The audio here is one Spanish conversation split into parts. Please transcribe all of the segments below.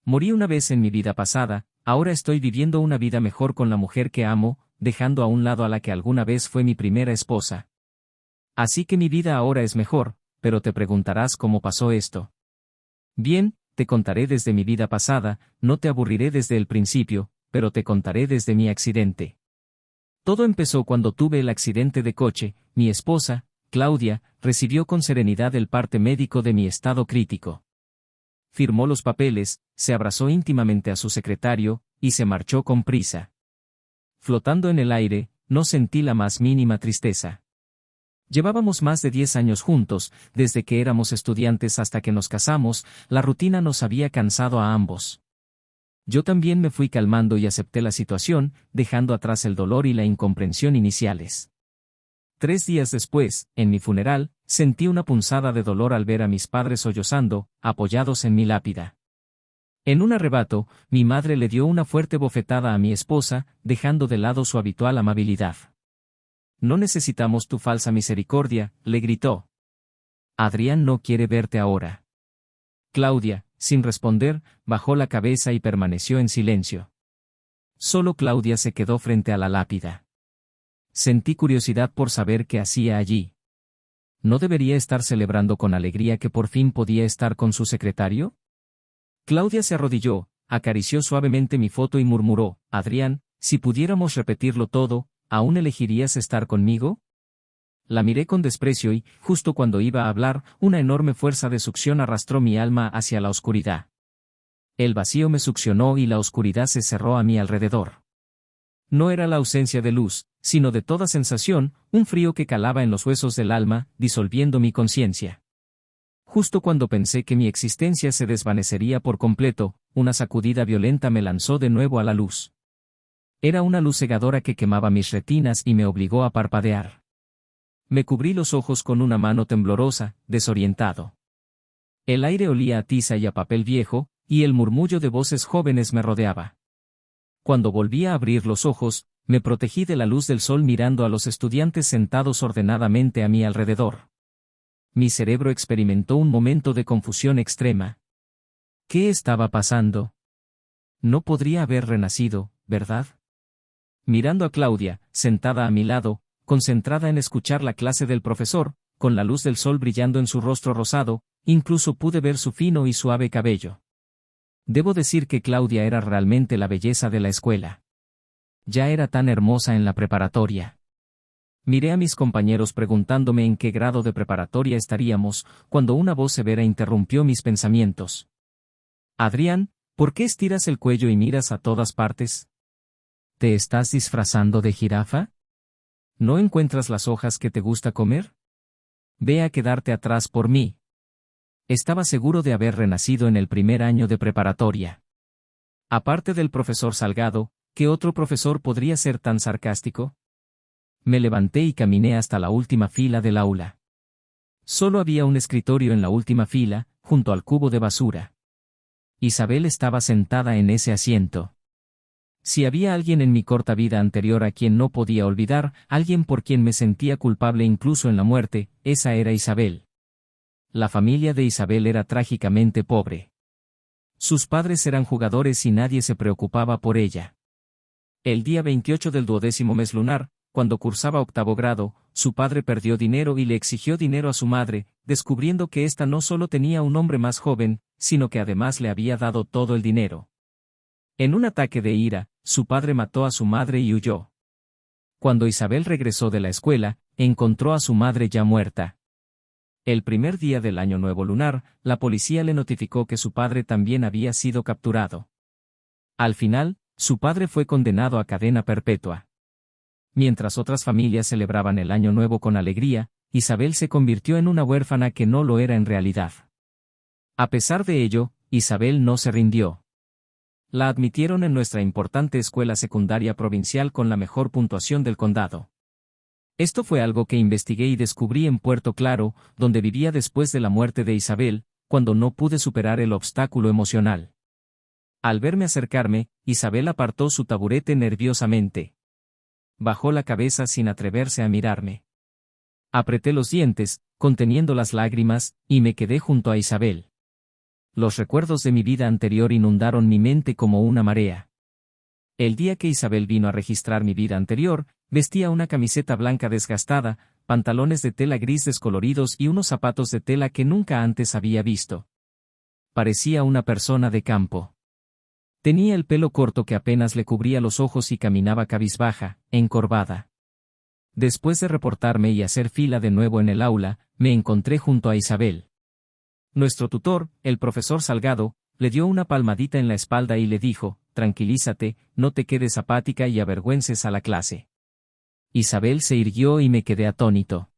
Morí una vez en mi vida pasada, ahora estoy viviendo una vida mejor con la mujer que amo, dejando a un lado a la que alguna vez fue mi primera esposa. Así que mi vida ahora es mejor, pero te preguntarás cómo pasó esto. Bien, te contaré desde mi vida pasada, no te aburriré desde el principio, pero te contaré desde mi accidente. Todo empezó cuando tuve el accidente de coche. Mi esposa, Claudia, recibió con serenidad el parte médico de mi estado crítico. Firmó los papeles, se abrazó íntimamente a su secretario, y se marchó con prisa. Flotando en el aire, no sentí la más mínima tristeza. Llevábamos más de 10 años juntos, desde que éramos estudiantes hasta que nos casamos, la rutina nos había cansado a ambos. Yo también me fui calmando y acepté la situación, dejando atrás el dolor y la incomprensión iniciales. 3 días después, en mi funeral, sentí una punzada de dolor al ver a mis padres sollozando, apoyados en mi lápida. En un arrebato, mi madre le dio una fuerte bofetada a mi esposa, dejando de lado su habitual amabilidad. «No necesitamos tu falsa misericordia», le gritó. «Adrián no quiere verte ahora». Claudia, sin responder, bajó la cabeza y permaneció en silencio. Solo Claudia se quedó frente a la lápida. Sentí curiosidad por saber qué hacía allí. ¿No debería estar celebrando con alegría que por fin podía estar con su secretario? Claudia se arrodilló, acarició suavemente mi foto y murmuró: «Adrián, si pudiéramos repetirlo todo, ¿aún elegirías estar conmigo?». La miré con desprecio y, justo cuando iba a hablar, una enorme fuerza de succión arrastró mi alma hacia la oscuridad. El vacío me succionó y la oscuridad se cerró a mi alrededor. No era la ausencia de luz, sino de toda sensación, un frío que calaba en los huesos del alma, disolviendo mi conciencia. Justo cuando pensé que mi existencia se desvanecería por completo, una sacudida violenta me lanzó de nuevo a la luz. Era una luz cegadora que quemaba mis retinas y me obligó a parpadear. Me cubrí los ojos con una mano temblorosa, desorientado. El aire olía a tiza y a papel viejo, y el murmullo de voces jóvenes me rodeaba. Cuando volví a abrir los ojos, me protegí de la luz del sol mirando a los estudiantes sentados ordenadamente a mi alrededor. Mi cerebro experimentó un momento de confusión extrema. ¿Qué estaba pasando? No podría haber renacido, ¿verdad? Mirando a Claudia, sentada a mi lado, concentrada en escuchar la clase del profesor, con la luz del sol brillando en su rostro rosado, incluso pude ver su fino y suave cabello. Debo decir que Claudia era realmente la belleza de la escuela. Ya era tan hermosa en la preparatoria. Miré a mis compañeros preguntándome en qué grado de preparatoria estaríamos, cuando una voz severa interrumpió mis pensamientos. «Adrián, ¿por qué estiras el cuello y miras a todas partes? ¿Te estás disfrazando de jirafa? ¿No encuentras las hojas que te gusta comer? Ve a quedarte atrás por mí». Estaba seguro de haber renacido en el primer año de preparatoria. Aparte del profesor Salgado, ¿qué otro profesor podría ser tan sarcástico? Me levanté y caminé hasta la última fila del aula. Solo había un escritorio en la última fila, junto al cubo de basura. Isabel estaba sentada en ese asiento. Si había alguien en mi corta vida anterior a quien no podía olvidar, alguien por quien me sentía culpable incluso en la muerte, esa era Isabel. La familia de Isabel era trágicamente pobre. Sus padres eran jugadores y nadie se preocupaba por ella. El día 28 del 12º mes lunar, cuando cursaba 8º grado, su padre perdió dinero y le exigió dinero a su madre, descubriendo que ésta no solo tenía un hombre más joven, sino que además le había dado todo el dinero. En un ataque de ira, su padre mató a su madre y huyó. Cuando Isabel regresó de la escuela, encontró a su madre ya muerta. El primer día del año nuevo lunar, la policía le notificó que su padre también había sido capturado. Al final, su padre fue condenado a cadena perpetua. Mientras otras familias celebraban el año nuevo con alegría, Isabel se convirtió en una huérfana que no lo era en realidad. A pesar de ello, Isabel no se rindió. La admitieron en nuestra importante escuela secundaria provincial con la mejor puntuación del condado. Esto fue algo que investigué y descubrí en Puerto Claro, donde vivía después de la muerte de Isabel, cuando no pude superar el obstáculo emocional. Al verme acercarme, Isabel apartó su taburete nerviosamente. Bajó la cabeza sin atreverse a mirarme. Apreté los dientes, conteniendo las lágrimas, y me quedé junto a Isabel. Los recuerdos de mi vida anterior inundaron mi mente como una marea. El día que Isabel vino a registrar mi vida anterior, vestía una camiseta blanca desgastada, pantalones de tela gris descoloridos y unos zapatos de tela que nunca antes había visto. Parecía una persona de campo. Tenía el pelo corto que apenas le cubría los ojos y caminaba cabizbaja, encorvada. Después de reportarme y hacer fila de nuevo en el aula, me encontré junto a Isabel. Nuestro tutor, el profesor Salgado, le dio una palmadita en la espalda y le dijo: «Tranquilízate, no te quedes apática y avergüences a la clase». Isabel se irguió y me quedé atónito.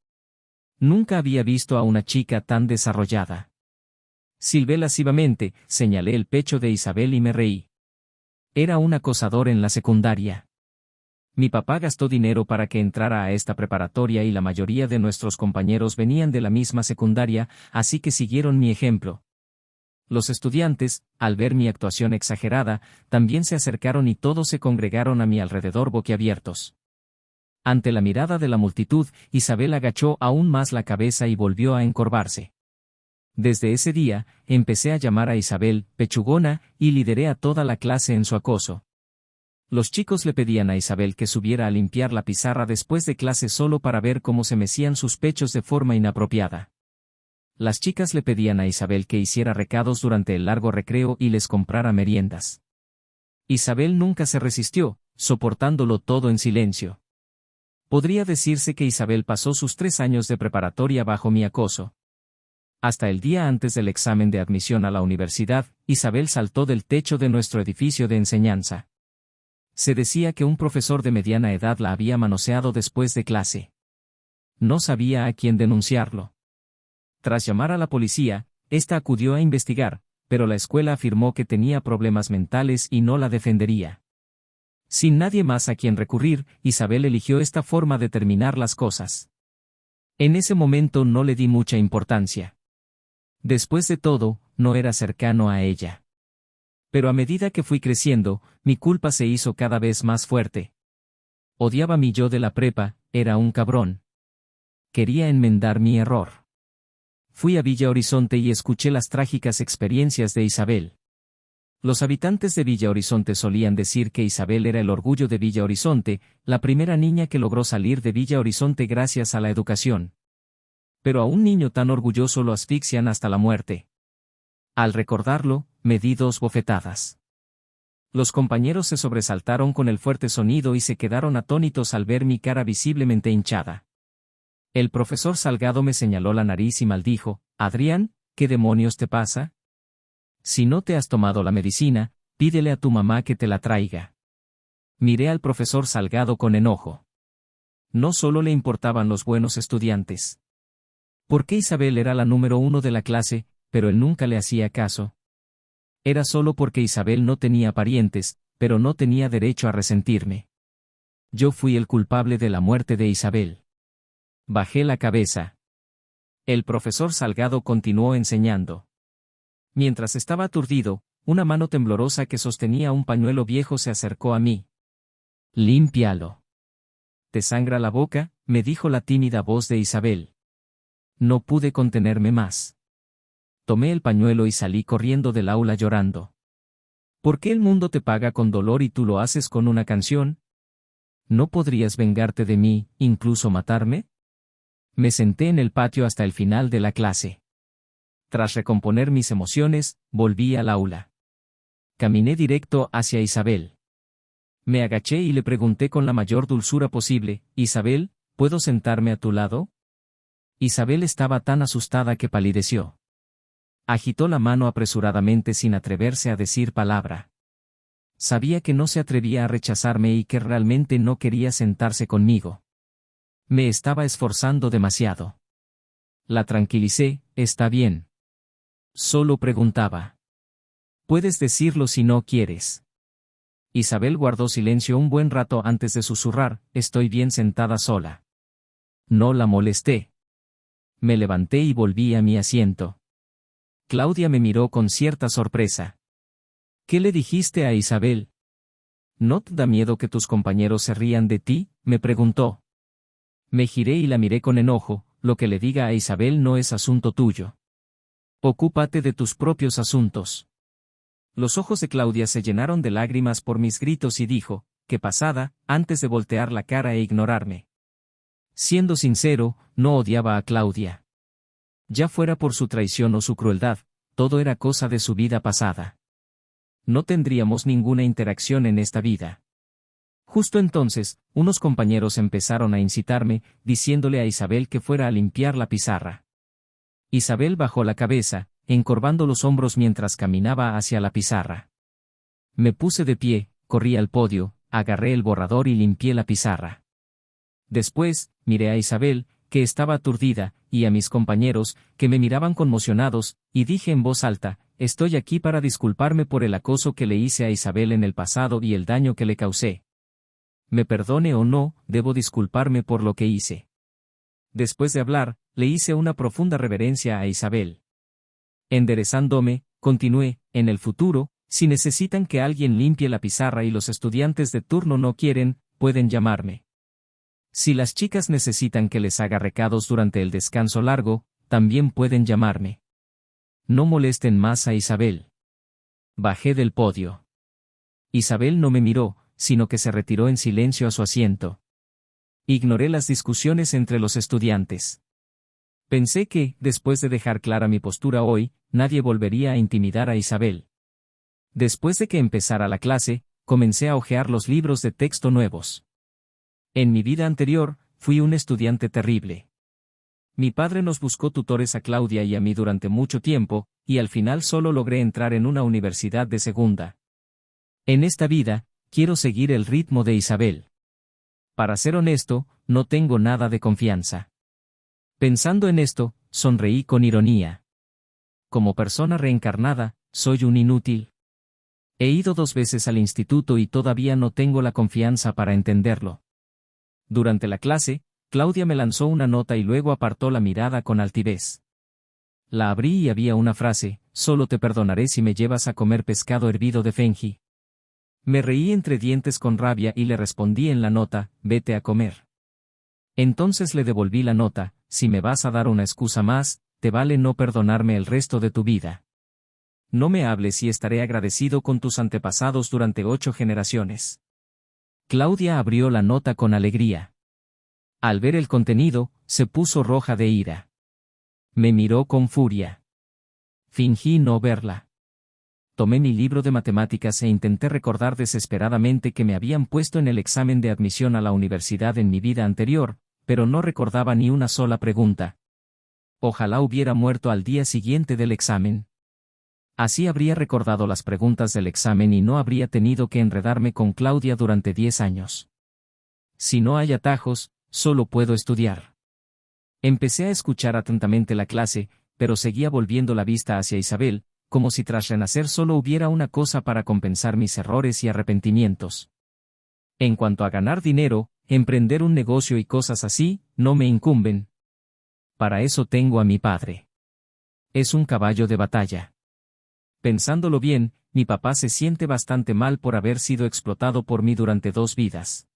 Nunca había visto a una chica tan desarrollada. Silbé lascivamente, señalé el pecho de Isabel y me reí. Era un acosador en la secundaria. Mi papá gastó dinero para que entrara a esta preparatoria y la mayoría de nuestros compañeros venían de la misma secundaria, así que siguieron mi ejemplo. Los estudiantes, al ver mi actuación exagerada, también se acercaron y todos se congregaron a mi alrededor boquiabiertos. Ante la mirada de la multitud, Isabel agachó aún más la cabeza y volvió a encorvarse. Desde ese día, empecé a llamar a Isabel «pechugona» y lideré a toda la clase en su acoso. Los chicos le pedían a Isabel que subiera a limpiar la pizarra después de clase solo para ver cómo se mecían sus pechos de forma inapropiada. Las chicas le pedían a Isabel que hiciera recados durante el largo recreo y les comprara meriendas. Isabel nunca se resistió, soportándolo todo en silencio. Podría decirse que Isabel pasó sus 3 años de preparatoria bajo mi acoso. Hasta el día antes del examen de admisión a la universidad, Isabel saltó del techo de nuestro edificio de enseñanza. Se decía que un profesor de mediana edad la había manoseado después de clase. No sabía a quién denunciarlo. Tras llamar a la policía, ésta acudió a investigar, pero la escuela afirmó que tenía problemas mentales y no la defendería. Sin nadie más a quien recurrir, Isabel eligió esta forma de terminar las cosas. En ese momento no le di mucha importancia. Después de todo, no era cercano a ella. Pero a medida que fui creciendo, mi culpa se hizo cada vez más fuerte. Odiaba a mi yo de la prepa, era un cabrón. Quería enmendar mi error. Fui a Villa Horizonte y escuché las trágicas experiencias de Isabel. Los habitantes de Villa Horizonte solían decir que Isabel era el orgullo de Villa Horizonte, la primera niña que logró salir de Villa Horizonte gracias a la educación. Pero a un niño tan orgulloso lo asfixian hasta la muerte. Al recordarlo, me di 2 bofetadas. Los compañeros se sobresaltaron con el fuerte sonido y se quedaron atónitos al ver mi cara visiblemente hinchada. El profesor Salgado me señaló la nariz y maldijo: «Adrián, ¿qué demonios te pasa? Si no te has tomado la medicina, pídele a tu mamá que te la traiga». Miré al profesor Salgado con enojo. No solo le importaban los buenos estudiantes. ¿Por qué Isabel era la número 1 de la clase, pero él nunca le hacía caso? Era solo porque Isabel no tenía parientes, pero no tenía derecho a resentirme. Yo fui el culpable de la muerte de Isabel. Bajé la cabeza. El profesor Salgado continuó enseñando. Mientras estaba aturdido, una mano temblorosa que sostenía un pañuelo viejo se acercó a mí. «Límpialo». «¿Te sangra la boca?», me dijo la tímida voz de Isabel. No pude contenerme más. Tomé el pañuelo y salí corriendo del aula llorando. ¿Por qué el mundo te paga con dolor y tú lo haces con una canción? ¿No podrías vengarte de mí, incluso matarme? Me senté en el patio hasta el final de la clase. Tras recomponer mis emociones, volví al aula. Caminé directo hacia Isabel. Me agaché y le pregunté con la mayor dulzura posible: «Isabel, ¿puedo sentarme a tu lado?». Isabel estaba tan asustada que palideció. Agitó la mano apresuradamente sin atreverse a decir palabra. Sabía que no se atrevía a rechazarme y que realmente no quería sentarse conmigo. Me estaba esforzando demasiado. La tranquilicé: «Está bien. Solo preguntaba. Puedes decirlo si no quieres». Isabel guardó silencio un buen rato antes de susurrar: «Estoy bien sentada sola». No la molesté. Me levanté y volví a mi asiento. Claudia me miró con cierta sorpresa. «¿Qué le dijiste a Isabel? ¿No te da miedo que tus compañeros se rían de ti?», me preguntó. Me giré y la miré con enojo: «Lo que le diga a Isabel no es asunto tuyo». Ocúpate de tus propios asuntos. Los ojos de Claudia se llenaron de lágrimas por mis gritos y dijo, ¿qué pasada?, antes de voltear la cara e ignorarme. Siendo sincero, no odiaba a Claudia. Ya fuera por su traición o su crueldad, todo era cosa de su vida pasada. No tendríamos ninguna interacción en esta vida. Justo entonces, unos compañeros empezaron a incitarme, diciéndole a Isabel que fuera a limpiar la pizarra. Isabel bajó la cabeza, encorvando los hombros mientras caminaba hacia la pizarra. Me puse de pie, corrí al podio, agarré el borrador y limpié la pizarra. Después, miré a Isabel, que estaba aturdida, y a mis compañeros, que me miraban conmocionados, y dije en voz alta, estoy aquí para disculparme por el acoso que le hice a Isabel en el pasado y el daño que le causé. Me perdone o no, debo disculparme por lo que hice. Después de hablar, le hice una profunda reverencia a Isabel. Enderezándome, continué, en el futuro, si necesitan que alguien limpie la pizarra y los estudiantes de turno no quieren, pueden llamarme. Si las chicas necesitan que les haga recados durante el descanso largo, también pueden llamarme. No molesten más a Isabel. Bajé del podio. Isabel no me miró, sino que se retiró en silencio a su asiento. Ignoré las discusiones entre los estudiantes. Pensé que, después de dejar clara mi postura hoy, nadie volvería a intimidar a Isabel. Después de que empezara la clase, comencé a hojear los libros de texto nuevos. En mi vida anterior, fui un estudiante terrible. Mi padre nos buscó tutores a Claudia y a mí durante mucho tiempo, y al final solo logré entrar en una universidad de segunda. En esta vida, quiero seguir el ritmo de Isabel. Para ser honesto, no tengo nada de confianza. Pensando en esto, sonreí con ironía. Como persona reencarnada, soy un inútil. He ido 2 veces al instituto y todavía no tengo la confianza para entenderlo. Durante la clase, Claudia me lanzó una nota y luego apartó la mirada con altivez. La abrí y había una frase, solo te perdonaré si me llevas a comer pescado hervido de Fenji. Me reí entre dientes con rabia y le respondí en la nota, vete a comer. Entonces le devolví la nota, si me vas a dar una excusa más, te vale no perdonarme el resto de tu vida. No me hables y estaré agradecido con tus antepasados durante 8 generaciones. Claudia abrió la nota con alegría. Al ver el contenido, se puso roja de ira. Me miró con furia. Fingí no verla. Tomé mi libro de matemáticas e intenté recordar desesperadamente que me habían puesto en el examen de admisión a la universidad en mi vida anterior, pero no recordaba ni una sola pregunta. Ojalá hubiera muerto al día siguiente del examen. Así habría recordado las preguntas del examen y no habría tenido que enredarme con Claudia durante 10 años. Si no hay atajos, solo puedo estudiar. Empecé a escuchar atentamente la clase, pero seguía volviendo la vista hacia Isabel, como si tras renacer solo hubiera una cosa para compensar mis errores y arrepentimientos. En cuanto a ganar dinero, emprender un negocio y cosas así, no me incumben. Para eso tengo a mi padre. Es un caballo de batalla. Pensándolo bien, mi papá se siente bastante mal por haber sido explotado por mí durante 2 vidas.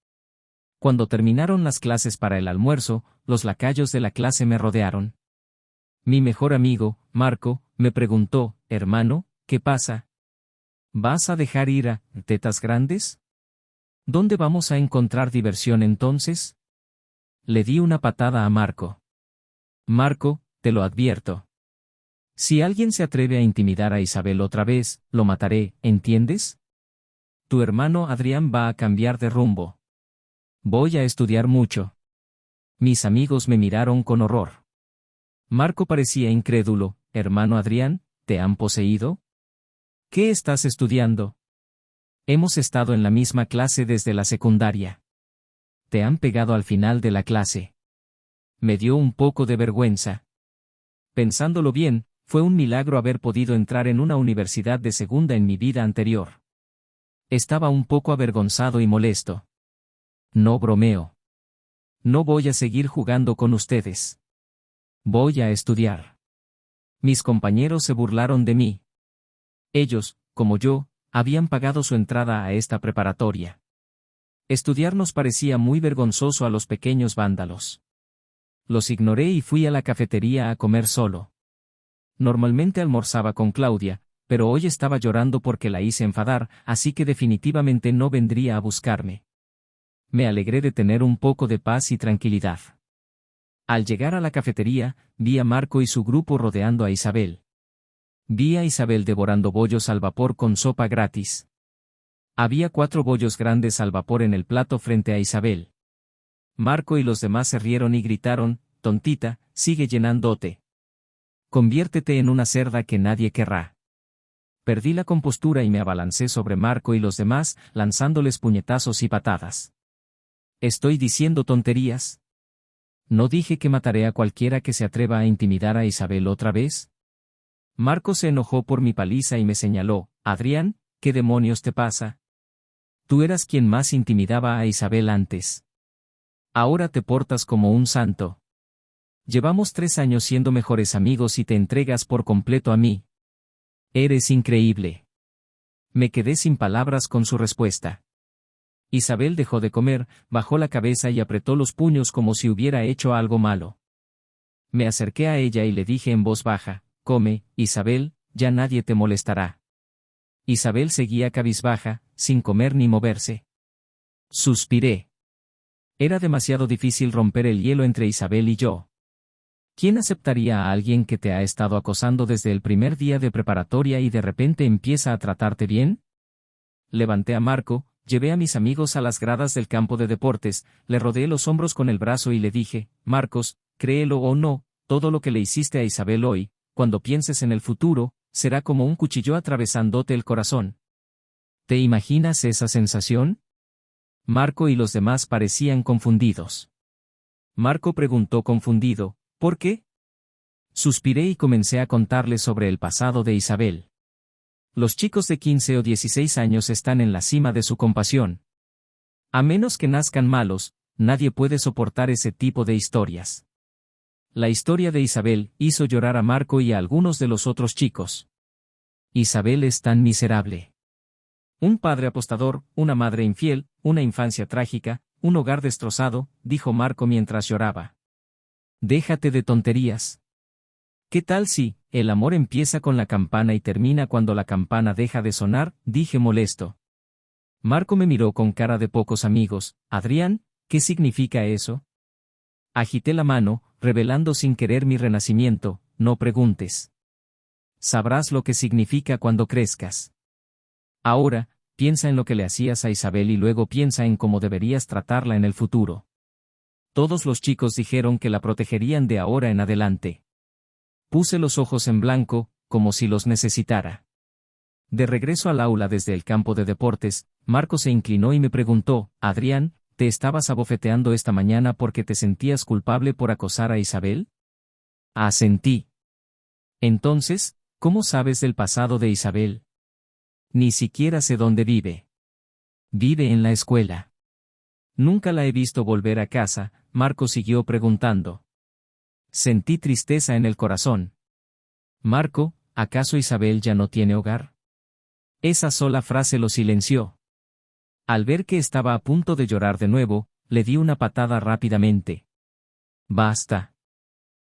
Cuando terminaron las clases para el almuerzo, los lacayos de la clase me rodearon. Mi mejor amigo, Marco, me preguntó, hermano, ¿qué pasa? ¿Vas a dejar ir a tetas grandes? ¿Dónde vamos a encontrar diversión entonces? Le di una patada a Marco. Marco, te lo advierto. Si alguien se atreve a intimidar a Isabel otra vez, lo mataré, ¿entiendes? Tu hermano Adrián va a cambiar de rumbo. Voy a estudiar mucho. Mis amigos me miraron con horror. Marco parecía incrédulo, hermano Adrián, ¿te han poseído? ¿Qué estás estudiando? Hemos estado en la misma clase desde la secundaria. Te han pegado al final de la clase. Me dio un poco de vergüenza. Pensándolo bien, fue un milagro haber podido entrar en una universidad de segunda en mi vida anterior. Estaba un poco avergonzado y molesto. No bromeo. No voy a seguir jugando con ustedes. Voy a estudiar. Mis compañeros se burlaron de mí. Ellos, como yo, habían pagado su entrada a esta preparatoria. Estudiar nos parecía muy vergonzoso a los pequeños vándalos. Los ignoré y fui a la cafetería a comer solo. Normalmente almorzaba con Claudia, pero hoy estaba llorando porque la hice enfadar, así que definitivamente no vendría a buscarme. Me alegré de tener un poco de paz y tranquilidad. Al llegar a la cafetería, vi a Marco y su grupo rodeando a Isabel. Vi a Isabel devorando bollos al vapor con sopa gratis. Había 4 bollos grandes al vapor en el plato frente a Isabel. Marco y los demás se rieron y gritaron: «Tontita, sigue llenándote. Conviértete en una cerda que nadie querrá». Perdí la compostura y me abalancé sobre Marco y los demás, lanzándoles puñetazos y patadas. ¿Estoy diciendo tonterías? ¿No dije que mataré a cualquiera que se atreva a intimidar a Isabel otra vez? Marco se enojó por mi paliza y me señaló: «Adrián, ¿qué demonios te pasa? Tú eras quien más intimidaba a Isabel antes. Ahora te portas como un santo. Llevamos 3 años siendo mejores amigos y te entregas por completo a mí. Eres increíble». Me quedé sin palabras con su respuesta. Isabel dejó de comer, bajó la cabeza y apretó los puños como si hubiera hecho algo malo. Me acerqué a ella y le dije en voz baja: «Come, Isabel, ya nadie te molestará». Isabel seguía cabizbaja, sin comer ni moverse. Suspiré. Era demasiado difícil romper el hielo entre Isabel y yo. ¿Quién aceptaría a alguien que te ha estado acosando desde el primer día de preparatoria y de repente empieza a tratarte bien? Levanté a Marco, llevé a mis amigos a las gradas del campo de deportes, le rodeé los hombros con el brazo y le dije: «Marcos, créelo o no, todo lo que le hiciste a Isabel hoy, cuando pienses en el futuro, será como un cuchillo atravesándote el corazón». ¿Te imaginas esa sensación? Marco y los demás parecían confundidos. Marco preguntó confundido: «¿Por qué?». Suspiré y comencé a contarle sobre el pasado de Isabel. Los chicos de 15 o 16 años están en la cima de su compasión. A menos que nazcan malos, nadie puede soportar ese tipo de historias. La historia de Isabel hizo llorar a Marco y a algunos de los otros chicos. Isabel es tan miserable. Un padre apostador, una madre infiel, una infancia trágica, un hogar destrozado, dijo Marco mientras lloraba. Déjate de tonterías. ¿Qué tal si el amor empieza con la campana y termina cuando la campana deja de sonar?, dije molesto. Marco me miró con cara de pocos amigos. «Adrián, ¿qué significa eso?». Agité la mano, revelando sin querer mi renacimiento: «No preguntes. Sabrás lo que significa cuando crezcas. Ahora, piensa en lo que le hacías a Isabel y luego piensa en cómo deberías tratarla en el futuro». Todos los chicos dijeron que la protegerían de ahora en adelante. Puse los ojos en blanco, como si los necesitara. De regreso al aula desde el campo de deportes, Marco se inclinó y me preguntó: «Adrián, ¿te estabas abofeteando esta mañana porque te sentías culpable por acosar a Isabel?». Asentí. «Entonces, ¿cómo sabes del pasado de Isabel?». «Ni siquiera sé dónde vive». «Vive en la escuela». «Nunca la he visto volver a casa», Marco siguió preguntando. Sentí tristeza en el corazón. «Marco, ¿acaso Isabel ya no tiene hogar?». Esa sola frase lo silenció. Al ver que estaba a punto de llorar de nuevo, le di una patada rápidamente. «Basta».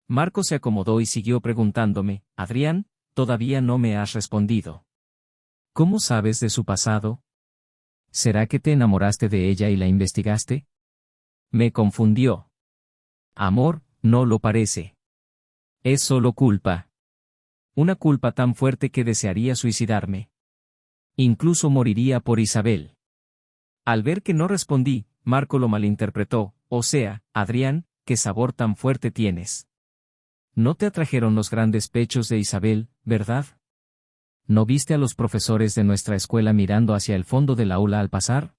Marco se acomodó y siguió preguntándome: «Adrián, todavía no me has respondido. ¿Cómo sabes de su pasado? ¿Será que te enamoraste de ella y la investigaste?». Me confundió. «Amor, no lo parece. Es solo culpa. Una culpa tan fuerte que desearía suicidarme. Incluso moriría por Isabel». Al ver que no respondí, Marco lo malinterpretó: «O sea, Adrián, ¿qué sabor tan fuerte tienes? No te atrajeron los grandes pechos de Isabel, ¿verdad? ¿No viste a los profesores de nuestra escuela mirando hacia el fondo del aula al pasar?».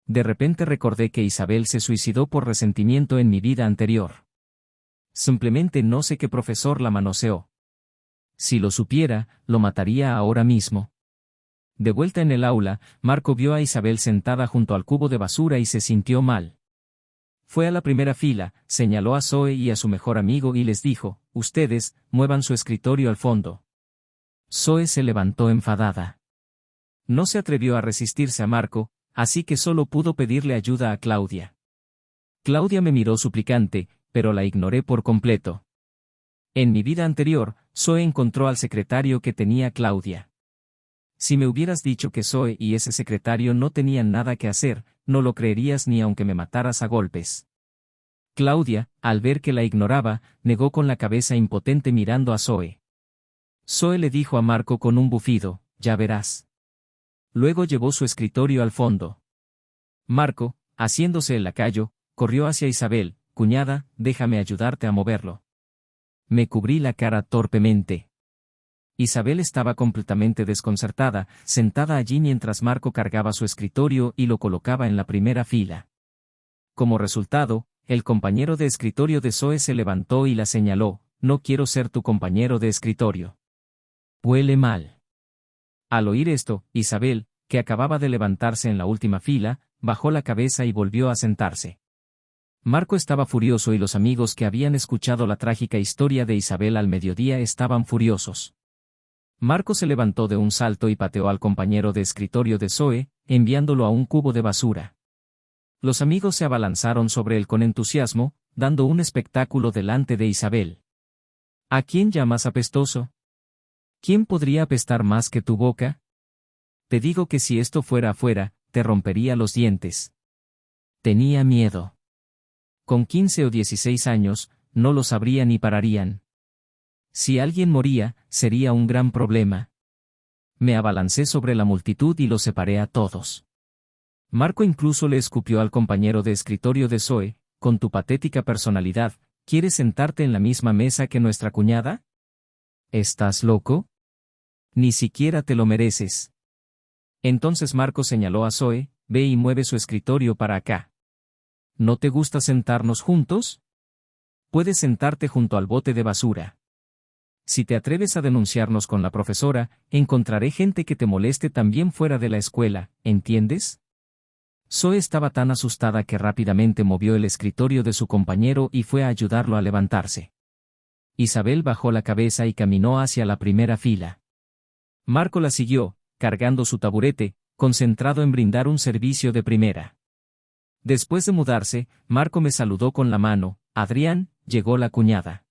De repente recordé que Isabel se suicidó por resentimiento en mi vida anterior. Simplemente no sé qué profesor la manoseó. Si lo supiera, lo mataría ahora mismo. De vuelta en el aula, Marco vio a Isabel sentada junto al cubo de basura y se sintió mal. Fue a la primera fila, señaló a Zoe y a su mejor amigo y les dijo: «Ustedes, muevan su escritorio al fondo». Zoe se levantó enfadada. No se atrevió a resistirse a Marco, así que solo pudo pedirle ayuda a Claudia. Claudia me miró suplicante, pero la ignoré por completo. En mi vida anterior, Zoe encontró al secretario que tenía Claudia. Si me hubieras dicho que Zoe y ese secretario no tenían nada que hacer, no lo creerías ni aunque me mataras a golpes. Claudia, al ver que la ignoraba, negó con la cabeza impotente mirando a Zoe. Zoe le dijo a Marco con un bufido, ya verás. Luego llevó su escritorio al fondo. Marco, haciéndose el lacayo, corrió hacia Isabel, cuñada, déjame ayudarte a moverlo. Me cubrí la cara torpemente. Isabel estaba completamente desconcertada, sentada allí mientras Marco cargaba su escritorio y lo colocaba en la primera fila. Como resultado, el compañero de escritorio de Zoe se levantó y la señaló, no quiero ser tu compañero de escritorio. Huele mal. Al oír esto, Isabel, que acababa de levantarse en la última fila, bajó la cabeza y volvió a sentarse. Marco estaba furioso y los amigos que habían escuchado la trágica historia de Isabel al mediodía estaban furiosos. Marco se levantó de un salto y pateó al compañero de escritorio de Zoe, enviándolo a un cubo de basura. Los amigos se abalanzaron sobre él con entusiasmo, dando un espectáculo delante de Isabel. ¿A quién llamas apestoso? ¿Quién podría apestar más que tu boca? Te digo que si esto fuera afuera, te rompería los dientes. Tenía miedo. Con 15 o 16 años, no lo sabrían ni pararían. Si alguien moría, sería un gran problema. Me abalancé sobre la multitud y los separé a todos. Marco incluso le escupió al compañero de escritorio de Zoe, con tu patética personalidad, ¿quieres sentarte en la misma mesa que nuestra cuñada? ¿Estás loco? Ni siquiera te lo mereces. Entonces Marco señaló a Zoe, ve y mueve su escritorio para acá. ¿No te gusta sentarnos juntos? Puedes sentarte junto al bote de basura. Si te atreves a denunciarnos con la profesora, encontraré gente que te moleste también fuera de la escuela, ¿entiendes? Zoe estaba tan asustada que rápidamente movió el escritorio de su compañero y fue a ayudarlo a levantarse. Isabel bajó la cabeza y caminó hacia la primera fila. Marco la siguió, cargando su taburete, concentrado en brindar un servicio de primera. Después de mudarse, Marco me saludó con la mano, Adrián, llegó la cuñada.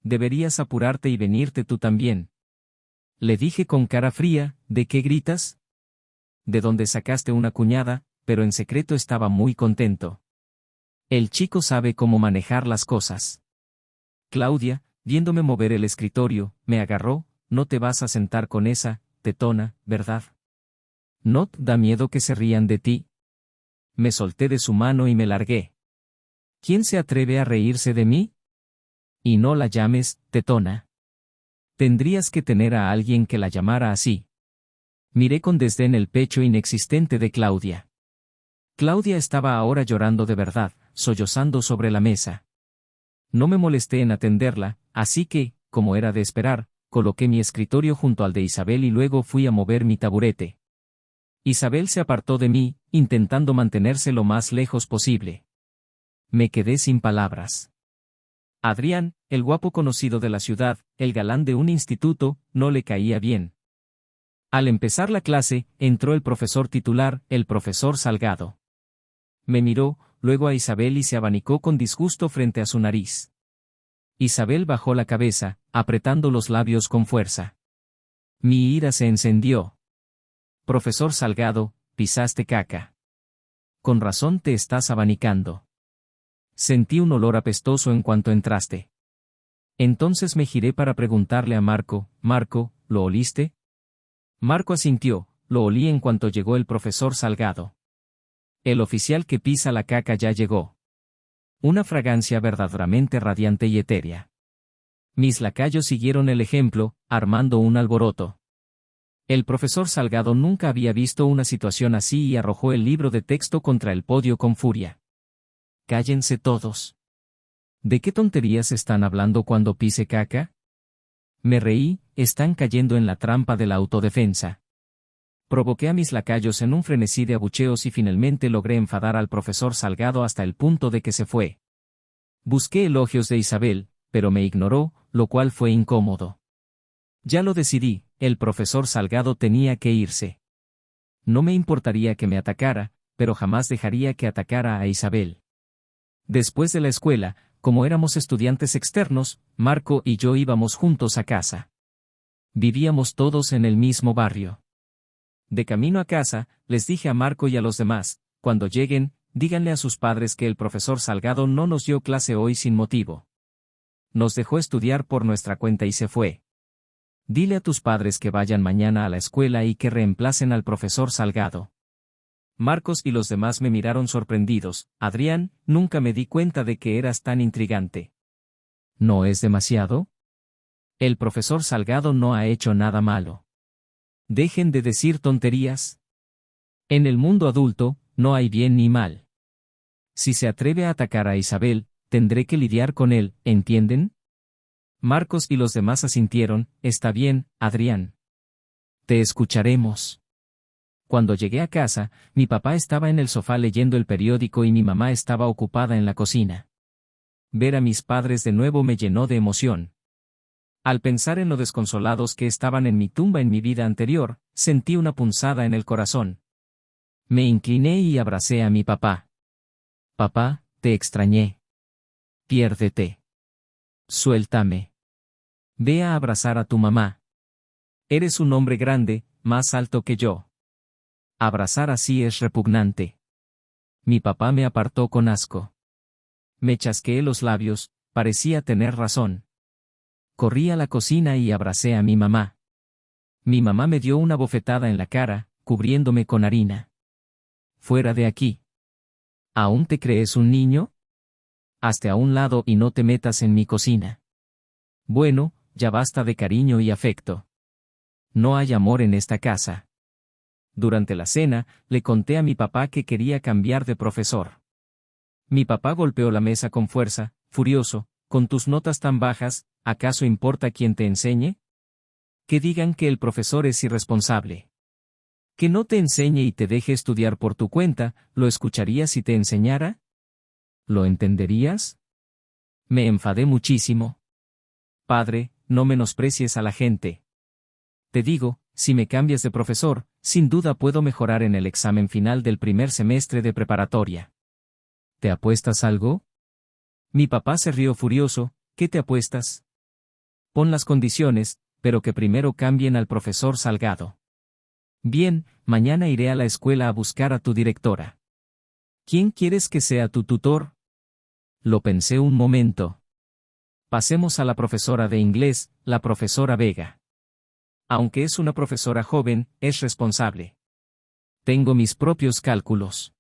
Deberías apurarte y venirte tú también. Le dije con cara fría, ¿de qué gritas? De dónde sacaste una cuñada, pero en secreto estaba muy contento. El chico sabe cómo manejar las cosas. Claudia, viéndome mover el escritorio, me agarró, no te vas a sentar con esa, tetona, ¿verdad? ¿No te da miedo que se rían de ti? Me solté de su mano y me largué. ¿Quién se atreve a reírse de mí? Y no la llames, tetona. Tendrías que tener a alguien que la llamara así. Miré con desdén el pecho inexistente de Claudia. Claudia estaba ahora llorando de verdad, sollozando sobre la mesa. No me molesté en atenderla, así que, como era de esperar, coloqué mi escritorio junto al de Isabel y luego fui a mover mi taburete. Isabel se apartó de mí, intentando mantenerse lo más lejos posible. Me quedé sin palabras. Adrián, el guapo conocido de la ciudad, el galán de un instituto, no le caía bien. Al empezar la clase, entró el profesor titular, el profesor Salgado. Me miró, luego a Isabel y se abanicó con disgusto frente a su nariz. Isabel bajó la cabeza, apretando los labios con fuerza. Mi ira se encendió. Profesor Salgado, pisaste caca. Con razón te estás abanicando. Sentí un olor apestoso en cuanto entraste. Entonces me giré para preguntarle a Marco, Marco, ¿lo oliste? Marco asintió, lo olí en cuanto llegó el profesor Salgado. El oficial que pisa la caca ya llegó. Una fragancia verdaderamente radiante y etérea. Mis lacayos siguieron el ejemplo, armando un alboroto. El profesor Salgado nunca había visto una situación así y arrojó el libro de texto contra el podio con furia. Cállense todos. ¿De qué tonterías están hablando cuando pise caca? Me reí, están cayendo en la trampa de la autodefensa. Provoqué a mis lacayos en un frenesí de abucheos y finalmente logré enfadar al profesor Salgado hasta el punto de que se fue. Busqué elogios de Isabel, pero me ignoró, lo cual fue incómodo. Ya lo decidí, el profesor Salgado tenía que irse. No me importaría que me atacara, pero jamás dejaría que atacara a Isabel. Después de la escuela, Como éramos estudiantes externos, Marco y yo íbamos juntos a casa. Vivíamos todos en el mismo barrio. De camino a casa, les dije a Marco y a los demás, cuando lleguen, díganle a sus padres que el profesor Salgado no nos dio clase hoy sin motivo. Nos dejó estudiar por nuestra cuenta y se fue. Dile a tus padres que vayan mañana a la escuela y que reemplacen al profesor Salgado. Marcos y los demás me miraron sorprendidos. Adrián, nunca me di cuenta de que eras tan intrigante. ¿No es demasiado? El profesor Salgado no ha hecho nada malo. Dejen de decir tonterías. En el mundo adulto, no hay bien ni mal. Si se atreve a atacar a Isabel, tendré que lidiar con él, ¿entienden? Marcos y los demás asintieron. Está bien, Adrián. Te escucharemos. Cuando llegué a casa, mi papá estaba en el sofá leyendo el periódico y mi mamá estaba ocupada en la cocina. Ver a mis padres de nuevo me llenó de emoción. Al pensar en lo desconsolados que estaban en mi tumba en mi vida anterior, sentí una punzada en el corazón. Me incliné y abracé a mi papá. Papá, te extrañé. Piérdete. Suéltame. Ve a abrazar a tu mamá. Eres un hombre grande, más alto que yo. Abrazar así es repugnante. Mi papá me apartó con asco. Me chasqueé los labios, parecía tener razón. Corrí a la cocina y abracé a mi mamá. Mi mamá me dio una bofetada en la cara, cubriéndome con harina. Fuera de aquí. ¿Aún te crees un niño? Hazte a un lado y no te metas en mi cocina. Bueno, ya basta de cariño y afecto. No hay amor en esta casa. Durante la cena, le conté a mi papá que quería cambiar de profesor. Mi papá golpeó la mesa con fuerza, furioso. Con tus notas tan bajas, ¿acaso importa quién te enseñe? Que digan que el profesor es irresponsable. Que no te enseñe y te deje estudiar por tu cuenta, ¿lo escucharías si te enseñara? ¿Lo entenderías? Me enfadé muchísimo. Padre, no menosprecies a la gente. Te digo, si me cambias de profesor, sin duda puedo mejorar en el examen final del primer semestre de preparatoria. ¿Te apuestas algo? Mi papá se rió furioso. ¿Qué te apuestas? Pon las condiciones, pero que primero cambien al profesor Salgado. Bien, mañana iré a la escuela a buscar a tu directora. ¿Quién quieres que sea tu tutor? Lo pensé un momento. Pasemos a la profesora de inglés, la profesora Vega. Aunque es una profesora joven, es responsable. Tengo mis propios cálculos.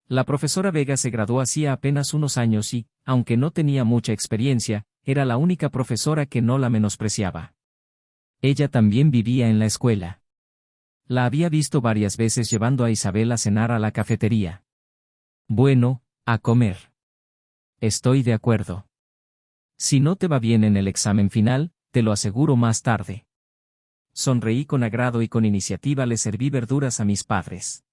La profesora Vega se graduó hacía apenas unos años y, aunque no tenía mucha experiencia, era la única profesora que no la menospreciaba. Ella también vivía en la escuela. La había visto varias veces llevando a Isabel a cenar a la cafetería. Bueno, a comer. Estoy de acuerdo. Si no te va bien en el examen final, te lo aseguro más tarde. Sonreí con agrado y con iniciativa le serví verduras a mis padres.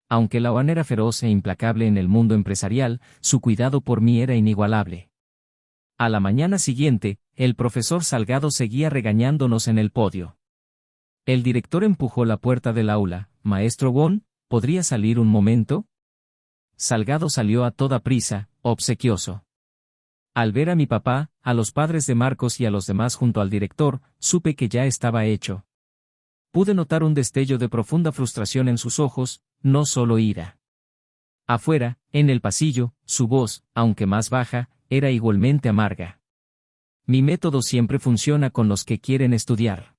Aunque Lawan era feroz e implacable en el mundo empresarial, su cuidado por mí era inigualable. A la mañana siguiente, el profesor Salgado seguía regañándonos en el podio. El director empujó la puerta del aula. Maestro Won, ¿podría salir un momento? Salgado salió a toda prisa, obsequioso. Al ver a mi papá, a los padres de Marcos y a los demás junto al director, supe que ya estaba hecho. Pude notar un destello de profunda frustración en sus ojos, no solo ira. Afuera, en el pasillo, su voz, aunque más baja, era igualmente amarga. Mi método siempre funciona con los que quieren estudiar.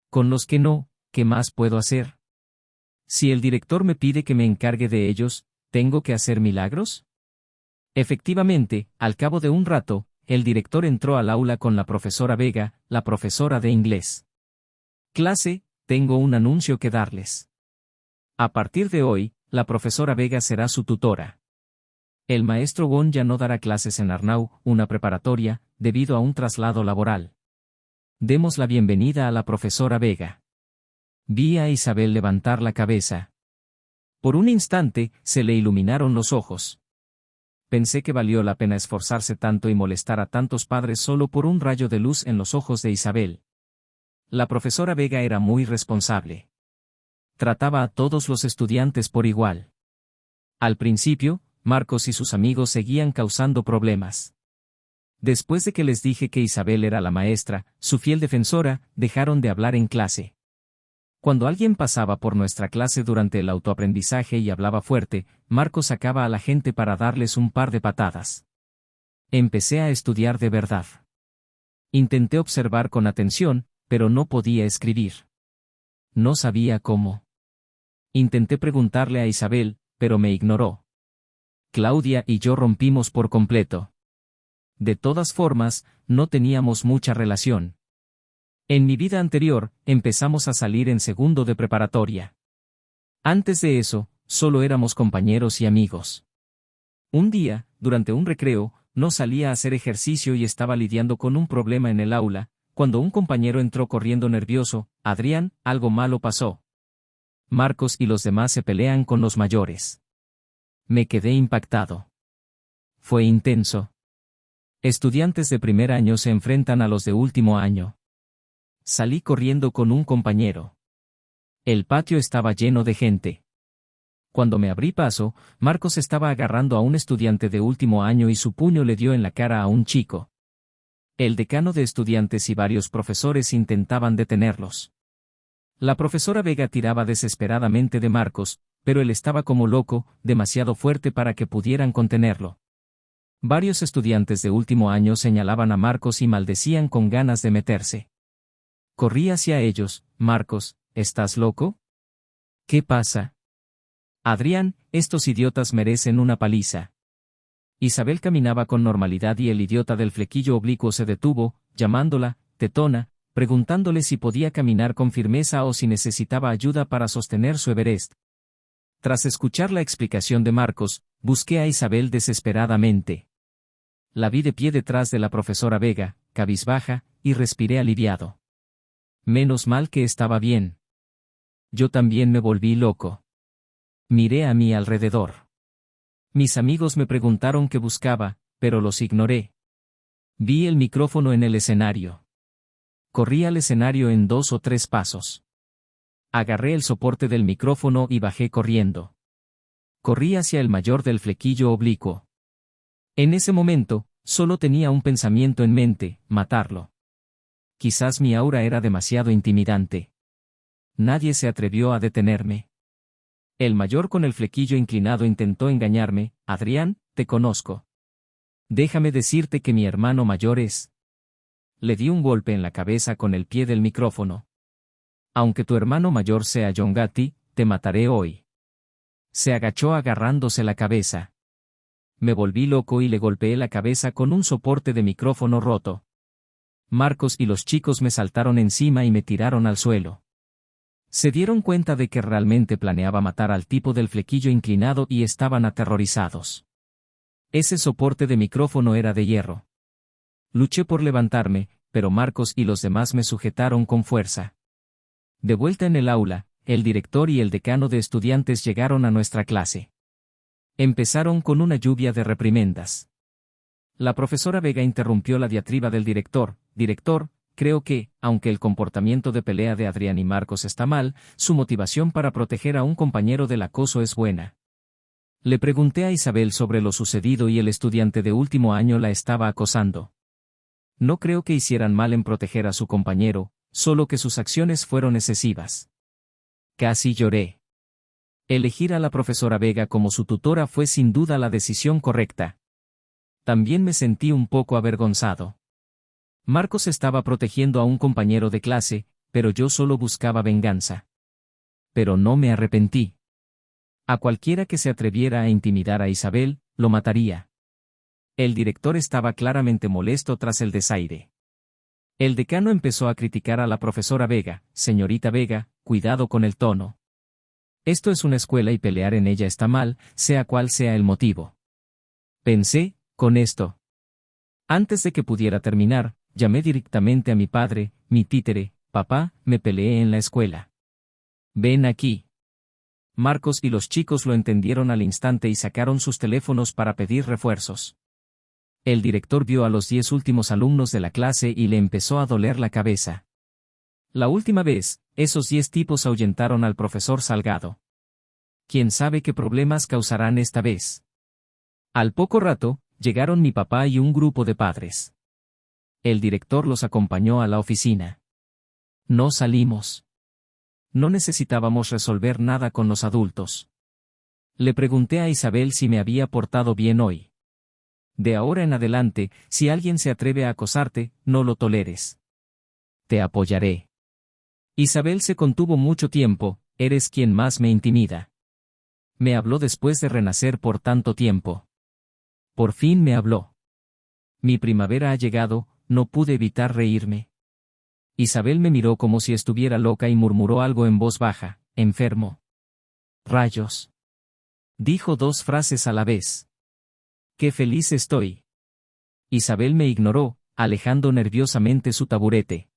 Con los que no, ¿qué más puedo hacer? Si el director me pide que me encargue de ellos, ¿tengo que hacer milagros? Efectivamente, al cabo de un rato, el director entró al aula con la profesora Vega, la profesora de inglés. Clase, tengo un anuncio que darles. A partir de hoy, la profesora Vega será su tutora. El maestro Won ya no dará clases en Arnau, una preparatoria, debido a un traslado laboral. Demos la bienvenida a la profesora Vega. Vi a Isabel levantar la cabeza. Por un instante, se le iluminaron los ojos. Pensé que valió la pena esforzarse tanto y molestar a tantos padres solo por un rayo de luz en los ojos de Isabel. La profesora Vega era muy responsable. Trataba a todos los estudiantes por igual. Al principio, Marcos y sus amigos seguían causando problemas. Después de que les dije que Isabel era la maestra, su fiel defensora, dejaron de hablar en clase. Cuando alguien pasaba por nuestra clase durante el autoaprendizaje y hablaba fuerte, Marcos sacaba a la gente para darles un par de patadas. Empecé a estudiar de verdad. Intenté observar con atención, pero no podía escribir. No sabía cómo. Intenté preguntarle a Isabel, pero me ignoró. Claudia y yo rompimos por completo. De todas formas, no teníamos mucha relación. En mi vida anterior, empezamos a salir en segundo de preparatoria. Antes de eso, solo éramos compañeros y amigos. Un día, durante un recreo, no salía a hacer ejercicio y estaba lidiando con un problema en el aula, cuando un compañero entró corriendo nervioso. Adrián, algo malo pasó. Marcos y los demás se pelean con los mayores. Me quedé impactado. Fue intenso. Estudiantes de primer año se enfrentan a los de último año. Salí corriendo con un compañero. El patio estaba lleno de gente. Cuando me abrí paso, Marcos estaba agarrando a un estudiante de último año y su puño le dio en la cara a un chico. El decano de estudiantes y varios profesores intentaban detenerlos. La profesora Vega tiraba desesperadamente de Marcos, pero él estaba como loco, demasiado fuerte para que pudieran contenerlo. Varios estudiantes de último año señalaban a Marcos y maldecían con ganas de meterse. Corrí hacia ellos. Marcos, ¿estás loco? ¿Qué pasa? Adrián, estos idiotas merecen una paliza. Isabel caminaba con normalidad y el idiota del flequillo oblicuo se detuvo, llamándola, tetona, preguntándole si podía caminar con firmeza o si necesitaba ayuda para sostener su Everest. Tras escuchar la explicación de Marcos, busqué a Isabel desesperadamente. La vi de pie detrás de la profesora Vega, cabizbaja, y respiré aliviado. Menos mal que estaba bien. Yo también me volví loco. Miré a mi alrededor. Mis amigos me preguntaron qué buscaba, pero los ignoré. Vi el micrófono en el escenario. Corrí al escenario en 2 o 3 pasos. Agarré el soporte del micrófono y bajé corriendo. Corrí hacia el mayor del flequillo oblicuo. En ese momento, solo tenía un pensamiento en mente: matarlo. Quizás mi aura era demasiado intimidante. Nadie se atrevió a detenerme. El mayor con el flequillo inclinado intentó engañarme: Adrián, te conozco. Déjame decirte que mi hermano mayor es. Le di un golpe en la cabeza con el pie del micrófono. Aunque tu hermano mayor sea John Gotti, te mataré hoy. Se agachó agarrándose la cabeza. Me volví loco y le golpeé la cabeza con un soporte de micrófono roto. Marcos y los chicos me saltaron encima y me tiraron al suelo. Se dieron cuenta de que realmente planeaba matar al tipo del flequillo inclinado y estaban aterrorizados. Ese soporte de micrófono era de hierro. Luché por levantarme, pero Marcos y los demás me sujetaron con fuerza. De vuelta en el aula, el director y el decano de estudiantes llegaron a nuestra clase. Empezaron con una lluvia de reprimendas. La profesora Vega interrumpió la diatriba del director. Director, creo que, aunque el comportamiento de pelea de Adrián y Marcos está mal, su motivación para proteger a un compañero del acoso es buena. Le pregunté a Isabel sobre lo sucedido y el estudiante de último año la estaba acosando. No creo que hicieran mal en proteger a su compañero, solo que sus acciones fueron excesivas. Casi lloré. Elegir a la profesora Vega como su tutora fue sin duda la decisión correcta. También me sentí un poco avergonzado. Marcos estaba protegiendo a un compañero de clase, pero yo solo buscaba venganza. Pero no me arrepentí. A cualquiera que se atreviera a intimidar a Isabel, lo mataría. El director estaba claramente molesto tras el desaire. El decano empezó a criticar a la profesora Vega. Señorita Vega, cuidado con el tono. Esto es una escuela y pelear en ella está mal, sea cual sea el motivo. Pensé, con esto. Antes de que pudiera terminar, llamé directamente a mi padre, mi títere: papá, me peleé en la escuela. Ven aquí. Marcos y los chicos lo entendieron al instante y sacaron sus teléfonos para pedir refuerzos. El director vio a los 10 últimos alumnos de la clase y le empezó a doler la cabeza. La última vez, esos 10 tipos ahuyentaron al profesor Salgado. ¿Quién sabe qué problemas causarán esta vez? Al poco rato, llegaron mi papá y un grupo de padres. El director los acompañó a la oficina. No salimos. No necesitábamos resolver nada con los adultos. Le pregunté a Isabel si me había portado bien hoy. De ahora en adelante, si alguien se atreve a acosarte, no lo toleres. Te apoyaré. Isabel se contuvo mucho tiempo, eres quien más me intimida. Me habló después de renacer por tanto tiempo. Por fin me habló. Mi primavera ha llegado, no pude evitar reírme. Isabel me miró como si estuviera loca y murmuró algo en voz baja, enfermo. Rayos. Dijo dos frases a la vez. Qué feliz estoy. Isabel me ignoró, alejando nerviosamente su taburete.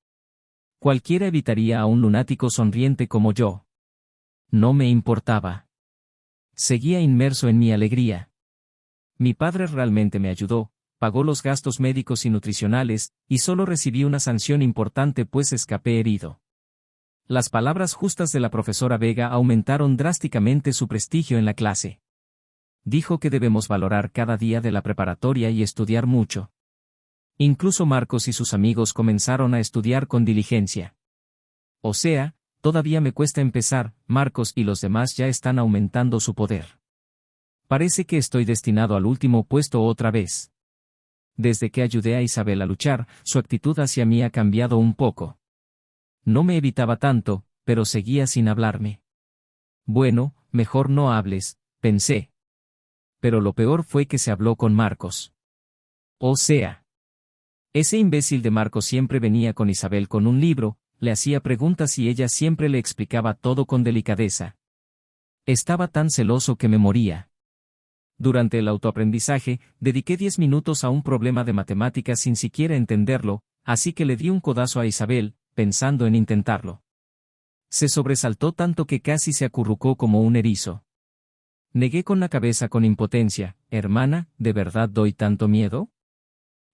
Cualquiera evitaría a un lunático sonriente como yo. No me importaba. Seguía inmerso en mi alegría. Mi padre realmente me ayudó, pagó los gastos médicos y nutricionales, y solo recibí una sanción importante pues escapé herido. Las palabras justas de la profesora Vega aumentaron drásticamente su prestigio en la clase. Dijo que debemos valorar cada día de la preparatoria y estudiar mucho. Incluso Marcos y sus amigos comenzaron a estudiar con diligencia. O sea, todavía me cuesta empezar, Marcos y los demás ya están aumentando su poder. Parece que estoy destinado al último puesto otra vez. Desde que ayudé a Isabel a luchar, su actitud hacia mí ha cambiado un poco. No me evitaba tanto, pero seguía sin hablarme. Bueno, mejor no hables, pensé. Pero lo peor fue que se habló con Marcos. O sea, ese imbécil de Marcos siempre venía con Isabel con un libro, le hacía preguntas y ella siempre le explicaba todo con delicadeza. Estaba tan celoso que me moría. Durante el autoaprendizaje, dediqué 10 minutos a un problema de matemáticas sin siquiera entenderlo, así que le di un codazo a Isabel, pensando en intentarlo. Se sobresaltó tanto que casi se acurrucó como un erizo. Negué con la cabeza con impotencia, hermana, ¿de verdad doy tanto miedo?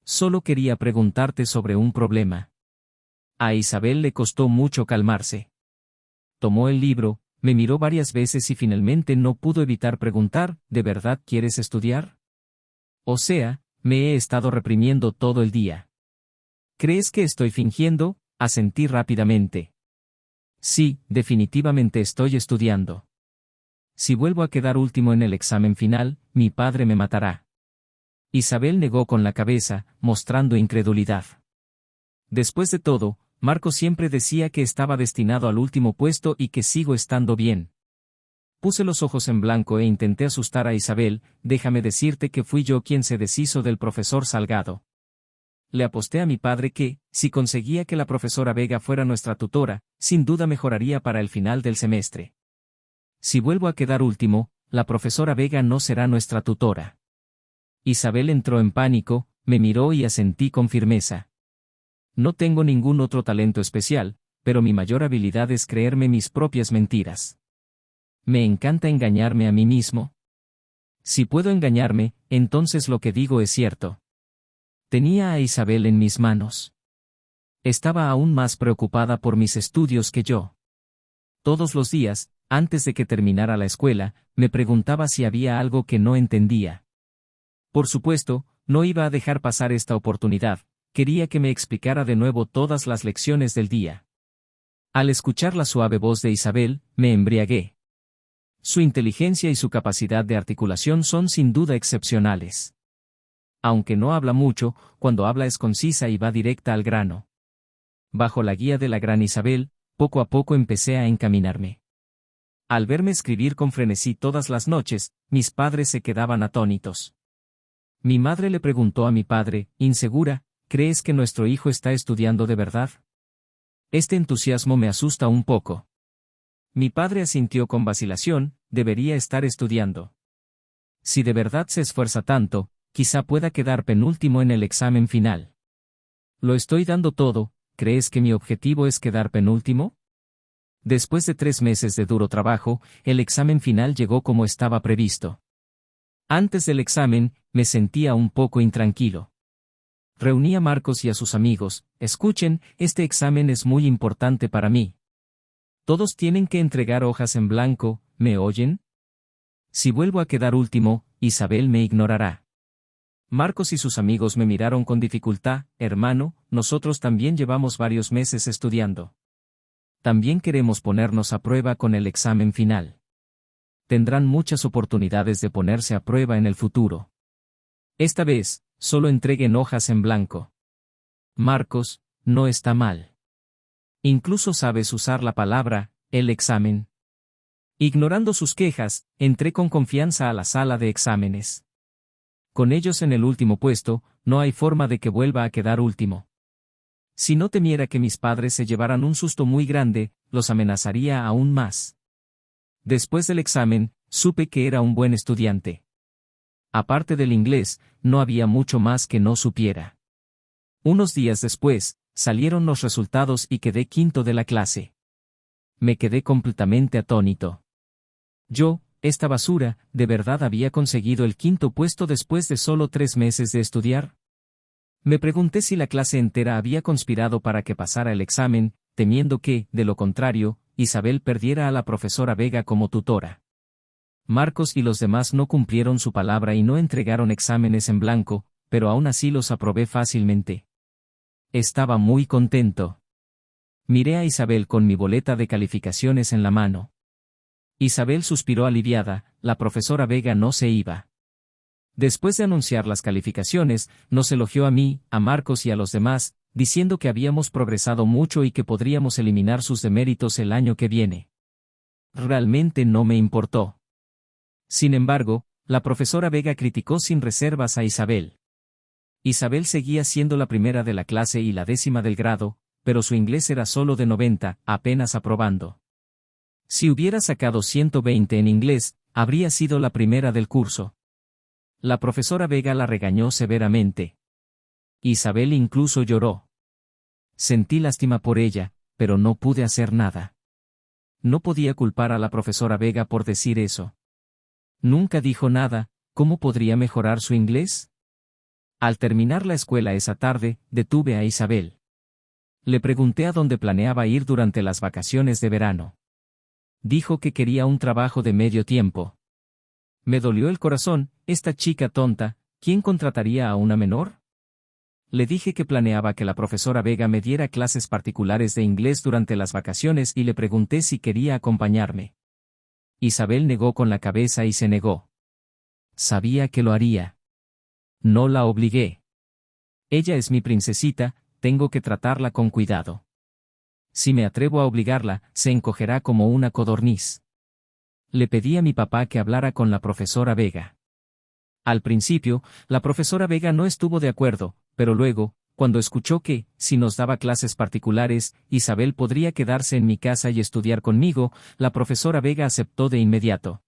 Solo quería preguntarte sobre un problema. A Isabel le costó mucho calmarse. Tomó el libro, me miró varias veces y finalmente no pudo evitar preguntar, ¿de verdad quieres estudiar? O sea, me he estado reprimiendo todo el día. ¿Crees que estoy fingiendo? Asentí rápidamente. Sí, definitivamente estoy estudiando. Si vuelvo a quedar último en el examen final, mi padre me matará. Isabel negó con la cabeza, mostrando incredulidad. Después de todo, Marco siempre decía que estaba destinado al último puesto y que sigo estando bien. Puse los ojos en blanco e intenté asustar a Isabel, déjame decirte que fui yo quien se deshizo del profesor Salgado. Le aposté a mi padre que, si conseguía que la profesora Vega fuera nuestra tutora, sin duda mejoraría para el final del semestre. Si vuelvo a quedar último, la profesora Vega no será nuestra tutora. Isabel entró en pánico, me miró y asentí con firmeza. No tengo ningún otro talento especial, pero mi mayor habilidad es creerme mis propias mentiras. Me encanta engañarme a mí mismo. Si puedo engañarme, entonces lo que digo es cierto. Tenía a Isabel en mis manos. Estaba aún más preocupada por mis estudios que yo. Todos los días, antes de que terminara la escuela, me preguntaba si había algo que no entendía. Por supuesto, no iba a dejar pasar esta oportunidad, quería que me explicara de nuevo todas las lecciones del día. Al escuchar la suave voz de Isabel, me embriagué. Su inteligencia y su capacidad de articulación son sin duda excepcionales. Aunque no habla mucho, cuando habla es concisa y va directa al grano. Bajo la guía de la gran Isabel, poco a poco empecé a encaminarme. Al verme escribir con frenesí todas las noches, mis padres se quedaban atónitos. Mi madre le preguntó a mi padre, insegura, ¿crees que nuestro hijo está estudiando de verdad? Este entusiasmo me asusta un poco. Mi padre asintió con vacilación, debería estar estudiando. Si de verdad se esfuerza tanto, quizá pueda quedar penúltimo en el examen final. Lo estoy dando todo, ¿crees que mi objetivo es quedar penúltimo? Después de 3 meses de duro trabajo, el examen final llegó como estaba previsto. Antes del examen, me sentía un poco intranquilo. Reuní a Marcos y a sus amigos, escuchen, este examen es muy importante para mí. Todos tienen que entregar hojas en blanco, ¿me oyen? Si vuelvo a quedar último, Isabel me ignorará. Marcos y sus amigos me miraron con dificultad. Hermano, nosotros también llevamos varios meses estudiando. También queremos ponernos a prueba con el examen final. Tendrán muchas oportunidades de ponerse a prueba en el futuro. Esta vez, solo entreguen hojas en blanco. Marcos, no está mal. Incluso sabes usar la palabra, el examen. Ignorando sus quejas, entré con confianza a la sala de exámenes. Con ellos en el último puesto, no hay forma de que vuelva a quedar último. Si no temiera que mis padres se llevaran un susto muy grande, los amenazaría aún más. Después del examen, supe que era un buen estudiante. Aparte del inglés, no había mucho más que no supiera. Unos días después, salieron los resultados y quedé quinto de la clase. Me quedé completamente atónito. Yo, esta basura, ¿de verdad había conseguido el quinto puesto después de solo 3 meses de estudiar? Me pregunté si la clase entera había conspirado para que pasara el examen, temiendo que, de lo contrario, Isabel perdiera a la profesora Vega como tutora. Marcos y los demás no cumplieron su palabra y no entregaron exámenes en blanco, pero aún así los aprobé fácilmente. Estaba muy contento. Miré a Isabel con mi boleta de calificaciones en la mano. Isabel suspiró aliviada, la profesora Vega no se iba. Después de anunciar las calificaciones, nos elogió a mí, a Marcos y a los demás, diciendo que habíamos progresado mucho y que podríamos eliminar sus deméritos el año que viene. Realmente no me importó. Sin embargo, la profesora Vega criticó sin reservas a Isabel. Isabel seguía siendo la primera de la clase y la 10ª del grado, pero su inglés era solo de 90, apenas aprobando. Si hubiera sacado 120 en inglés, habría sido la primera del curso. La profesora Vega la regañó severamente. Isabel incluso lloró. Sentí lástima por ella, pero no pude hacer nada. No podía culpar a la profesora Vega por decir eso. Nunca dijo nada. ¿Cómo podría mejorar su inglés? Al terminar la escuela esa tarde, detuve a Isabel. Le pregunté a dónde planeaba ir durante las vacaciones de verano. Dijo que quería un trabajo de medio tiempo. Me dolió el corazón. Esta chica tonta, ¿quién contrataría a una menor? Le dije que planeaba que la profesora Vega me diera clases particulares de inglés durante las vacaciones y le pregunté si quería acompañarme. Isabel negó con la cabeza y se negó. Sabía que lo haría. No la obligué. Ella es mi princesita, tengo que tratarla con cuidado. Si me atrevo a obligarla, se encogerá como una codorniz. Le pedí a mi papá que hablara con la profesora Vega. Al principio, la profesora Vega no estuvo de acuerdo, pero luego, cuando escuchó que, si nos daba clases particulares, Isabel podría quedarse en mi casa y estudiar conmigo, la profesora Vega aceptó de inmediato.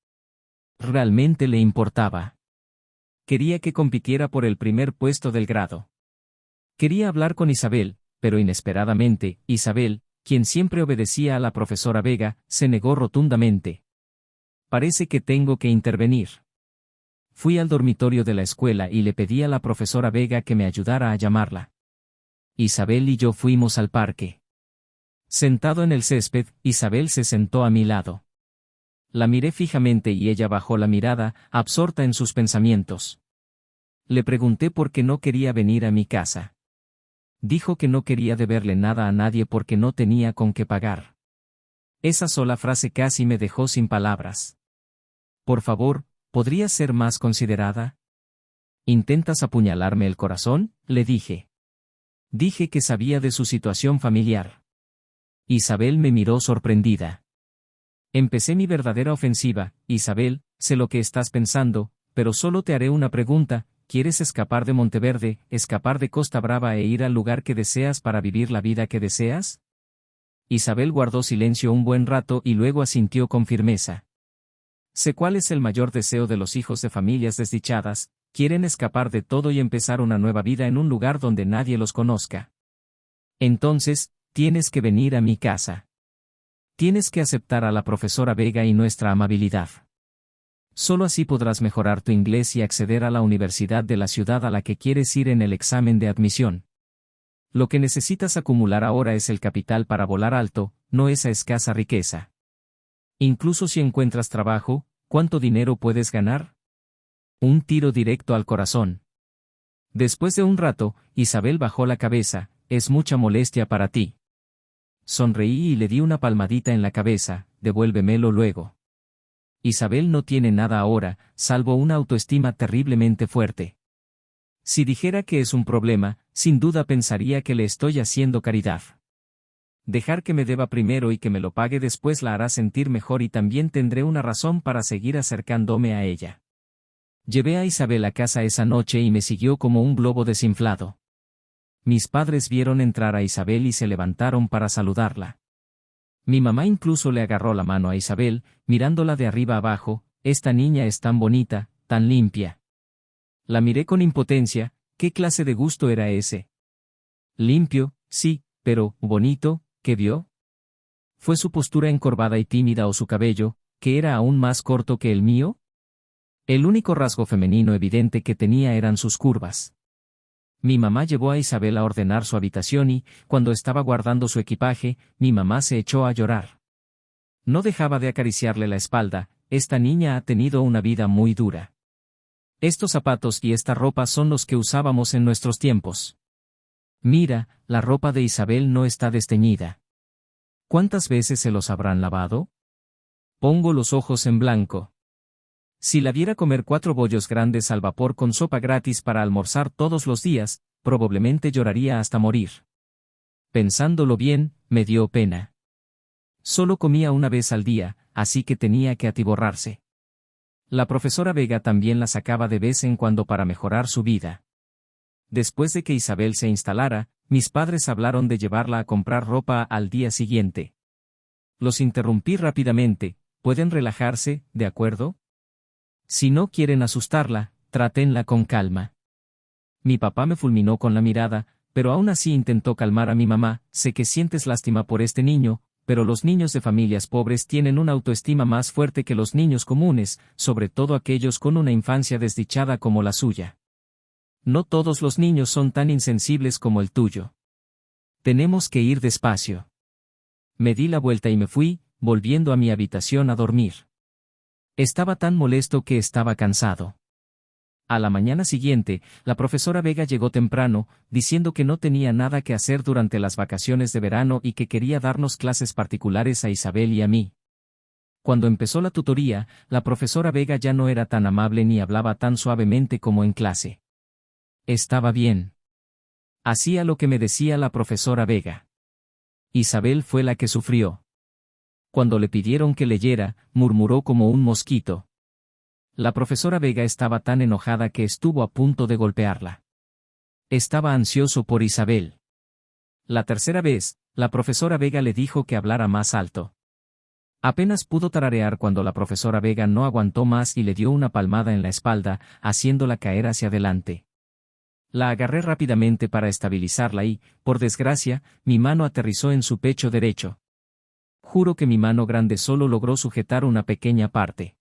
Realmente le importaba. Quería que compitiera por el primer puesto del grado. Quería hablar con Isabel, pero inesperadamente, Isabel, quien siempre obedecía a la profesora Vega, se negó rotundamente. Parece que tengo que intervenir. Fui al dormitorio de la escuela y le pedí a la profesora Vega que me ayudara a llamarla. Isabel y yo fuimos al parque. Sentado en el césped, Isabel se sentó a mi lado. La miré fijamente y ella bajó la mirada, absorta en sus pensamientos. Le pregunté por qué no quería venir a mi casa. Dijo que no quería deberle nada a nadie porque no tenía con qué pagar. Esa sola frase casi me dejó sin palabras. Por favor, ¿podrías ser más considerada? ¿Intentas apuñalarme el corazón?, le dije. Dije que sabía de su situación familiar. Isabel me miró sorprendida. Empecé mi verdadera ofensiva. Isabel, sé lo que estás pensando, pero solo te haré una pregunta. ¿Quieres escapar de Monteverde, escapar de Costa Brava e ir al lugar que deseas para vivir la vida que deseas? Isabel guardó silencio un buen rato y luego asintió con firmeza. Sé cuál es el mayor deseo de los hijos de familias desdichadas, quieren escapar de todo y empezar una nueva vida en un lugar donde nadie los conozca. Entonces, tienes que venir a mi casa. Tienes que aceptar a la profesora Vega y nuestra amabilidad. Solo así podrás mejorar tu inglés y acceder a la universidad de la ciudad a la que quieres ir en el examen de admisión. Lo que necesitas acumular ahora es el capital para volar alto, no esa escasa riqueza. Incluso si encuentras trabajo, ¿Cuánto dinero puedes ganar? Un tiro directo al corazón. Después de un rato, Isabel bajó la cabeza. Es mucha molestia para ti. Sonreí y le di una palmadita en la cabeza. Devuélvemelo luego. Isabel no tiene nada ahora, salvo una autoestima terriblemente fuerte. Si dijera que es un problema, sin duda pensaría que le estoy haciendo caridad. Dejar que me deba primero y que me lo pague después la hará sentir mejor y también tendré una razón para seguir acercándome a ella. Llevé a Isabel a casa esa noche y me siguió como un globo desinflado. Mis padres vieron entrar a Isabel y se levantaron para saludarla. Mi mamá incluso le agarró la mano a Isabel, mirándola de arriba abajo. Esta niña es tan bonita, tan limpia. La miré con impotencia. ¿Qué clase de gusto era ese? Limpio, sí, pero, bonito, ¿qué vio? ¿Fue su postura encorvada y tímida o su cabello, que era aún más corto que el mío? El único rasgo femenino evidente que tenía eran sus curvas. Mi mamá llevó a Isabel a ordenar su habitación y, cuando estaba guardando su equipaje, mi mamá se echó a llorar. No dejaba de acariciarle la espalda. Esta niña ha tenido una vida muy dura. Estos zapatos y esta ropa son los que usábamos en nuestros tiempos. Mira, la ropa de Isabel no está desteñida. ¿Cuántas veces se los habrán lavado? Pongo los ojos en blanco. Si la viera comer 4 bollos grandes al vapor con sopa gratis para almorzar todos los días, probablemente lloraría hasta morir. Pensándolo bien, me dio pena. Solo comía una vez al día, así que tenía que atiborrarse. La profesora Vega también la sacaba de vez en cuando para mejorar su vida. Después de que Isabel se instalara, mis padres hablaron de llevarla a comprar ropa al día siguiente. Los interrumpí rápidamente. ¿Pueden relajarse, de acuerdo? Si no quieren asustarla, trátenla con calma. Mi papá me fulminó con la mirada, pero aún así intentó calmar a mi mamá. Sé que sientes lástima por este niño, pero los niños de familias pobres tienen una autoestima más fuerte que los niños comunes, sobre todo aquellos con una infancia desdichada como la suya. No todos los niños son tan insensibles como el tuyo. Tenemos que ir despacio. Me di la vuelta y me fui, volviendo a mi habitación a dormir. Estaba tan molesto que estaba cansado. A la mañana siguiente, la profesora Vega llegó temprano, diciendo que no tenía nada que hacer durante las vacaciones de verano y que quería darnos clases particulares a Isabel y a mí. Cuando empezó la tutoría, la profesora Vega ya no era tan amable ni hablaba tan suavemente como en clase. Estaba bien. Hacía lo que me decía la profesora Vega. Isabel fue la que sufrió. Cuando le pidieron que leyera, murmuró como un mosquito. La profesora Vega estaba tan enojada que estuvo a punto de golpearla. Estaba ansioso por Isabel. La tercera vez, la profesora Vega le dijo que hablara más alto. Apenas pudo tararear cuando la profesora Vega no aguantó más y le dio una palmada en la espalda, haciéndola caer hacia adelante. La agarré rápidamente para estabilizarla y, por desgracia, mi mano aterrizó en su pecho derecho. Juro que mi mano grande solo logró sujetar una pequeña parte.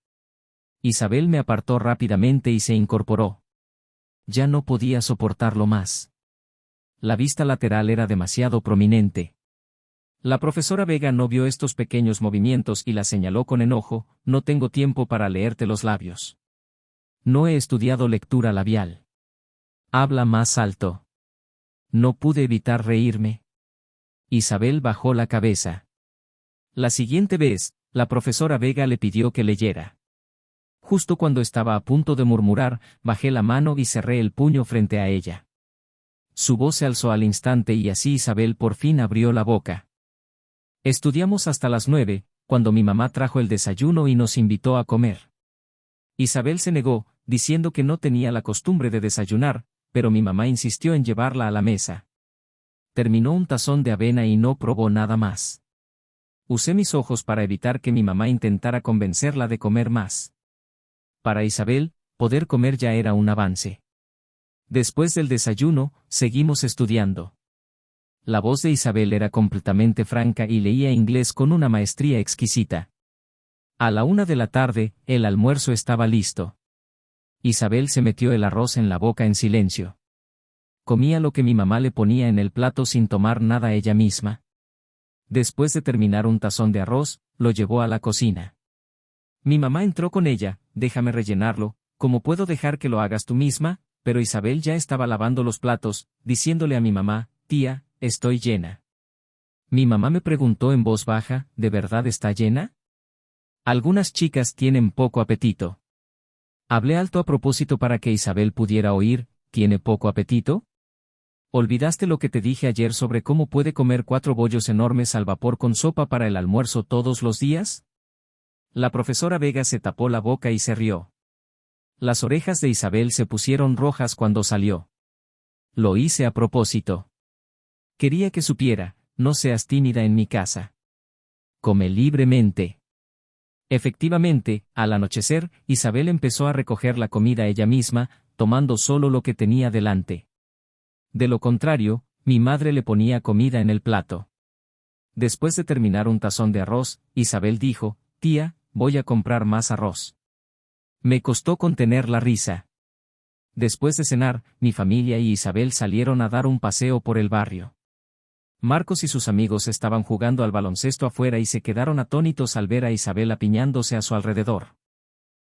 Isabel me apartó rápidamente y se incorporó. Ya no podía soportarlo más. La vista lateral era demasiado prominente. La profesora Vega no vio estos pequeños movimientos y la señaló con enojo. No tengo tiempo para leerte los labios. No he estudiado lectura labial. Habla más alto. No pude evitar reírme. Isabel bajó la cabeza. La siguiente vez, la profesora Vega le pidió que leyera. Justo cuando estaba a punto de murmurar, bajé la mano y cerré el puño frente a ella. Su voz se alzó al instante y así Isabel por fin abrió la boca. Estudiamos hasta las 9, cuando mi mamá trajo el desayuno y nos invitó a comer. Isabel se negó, diciendo que no tenía la costumbre de desayunar, pero mi mamá insistió en llevarla a la mesa. Terminó un tazón de avena y no probó nada más. Usé mis ojos para evitar que mi mamá intentara convencerla de comer más. Para Isabel, poder comer ya era un avance. Después del desayuno, seguimos estudiando. La voz de Isabel era completamente franca y leía inglés con una maestría exquisita. A la 1 de la tarde, el almuerzo estaba listo. Isabel se metió el arroz en la boca en silencio. Comía lo que mi mamá le ponía en el plato sin tomar nada ella misma. Después de terminar un tazón de arroz, lo llevó a la cocina. Mi mamá entró con ella, déjame rellenarlo, ¿cómo puedo dejar que lo hagas tú misma? Pero Isabel ya estaba lavando los platos, diciéndole a mi mamá, tía, estoy llena. Mi mamá me preguntó en voz baja, ¿de verdad está llena? Algunas chicas tienen poco apetito. Hablé alto a propósito para que Isabel pudiera oír, ¿tiene poco apetito? ¿Olvidaste lo que te dije ayer sobre cómo puede comer 4 bollos enormes al vapor con sopa para el almuerzo todos los días? La profesora Vega se tapó la boca y se rió. Las orejas de Isabel se pusieron rojas cuando salió. Lo hice a propósito. Quería que supiera, no seas tímida en mi casa. Come libremente. Efectivamente, al anochecer, Isabel empezó a recoger la comida ella misma, tomando solo lo que tenía delante. De lo contrario, mi madre le ponía comida en el plato. Después de terminar un tazón de arroz, Isabel dijo, tía, voy a comprar más arroz. Me costó contener la risa. Después de cenar, mi familia y Isabel salieron a dar un paseo por el barrio. Marcos y sus amigos estaban jugando al baloncesto afuera y se quedaron atónitos al ver a Isabel apiñándose a su alrededor.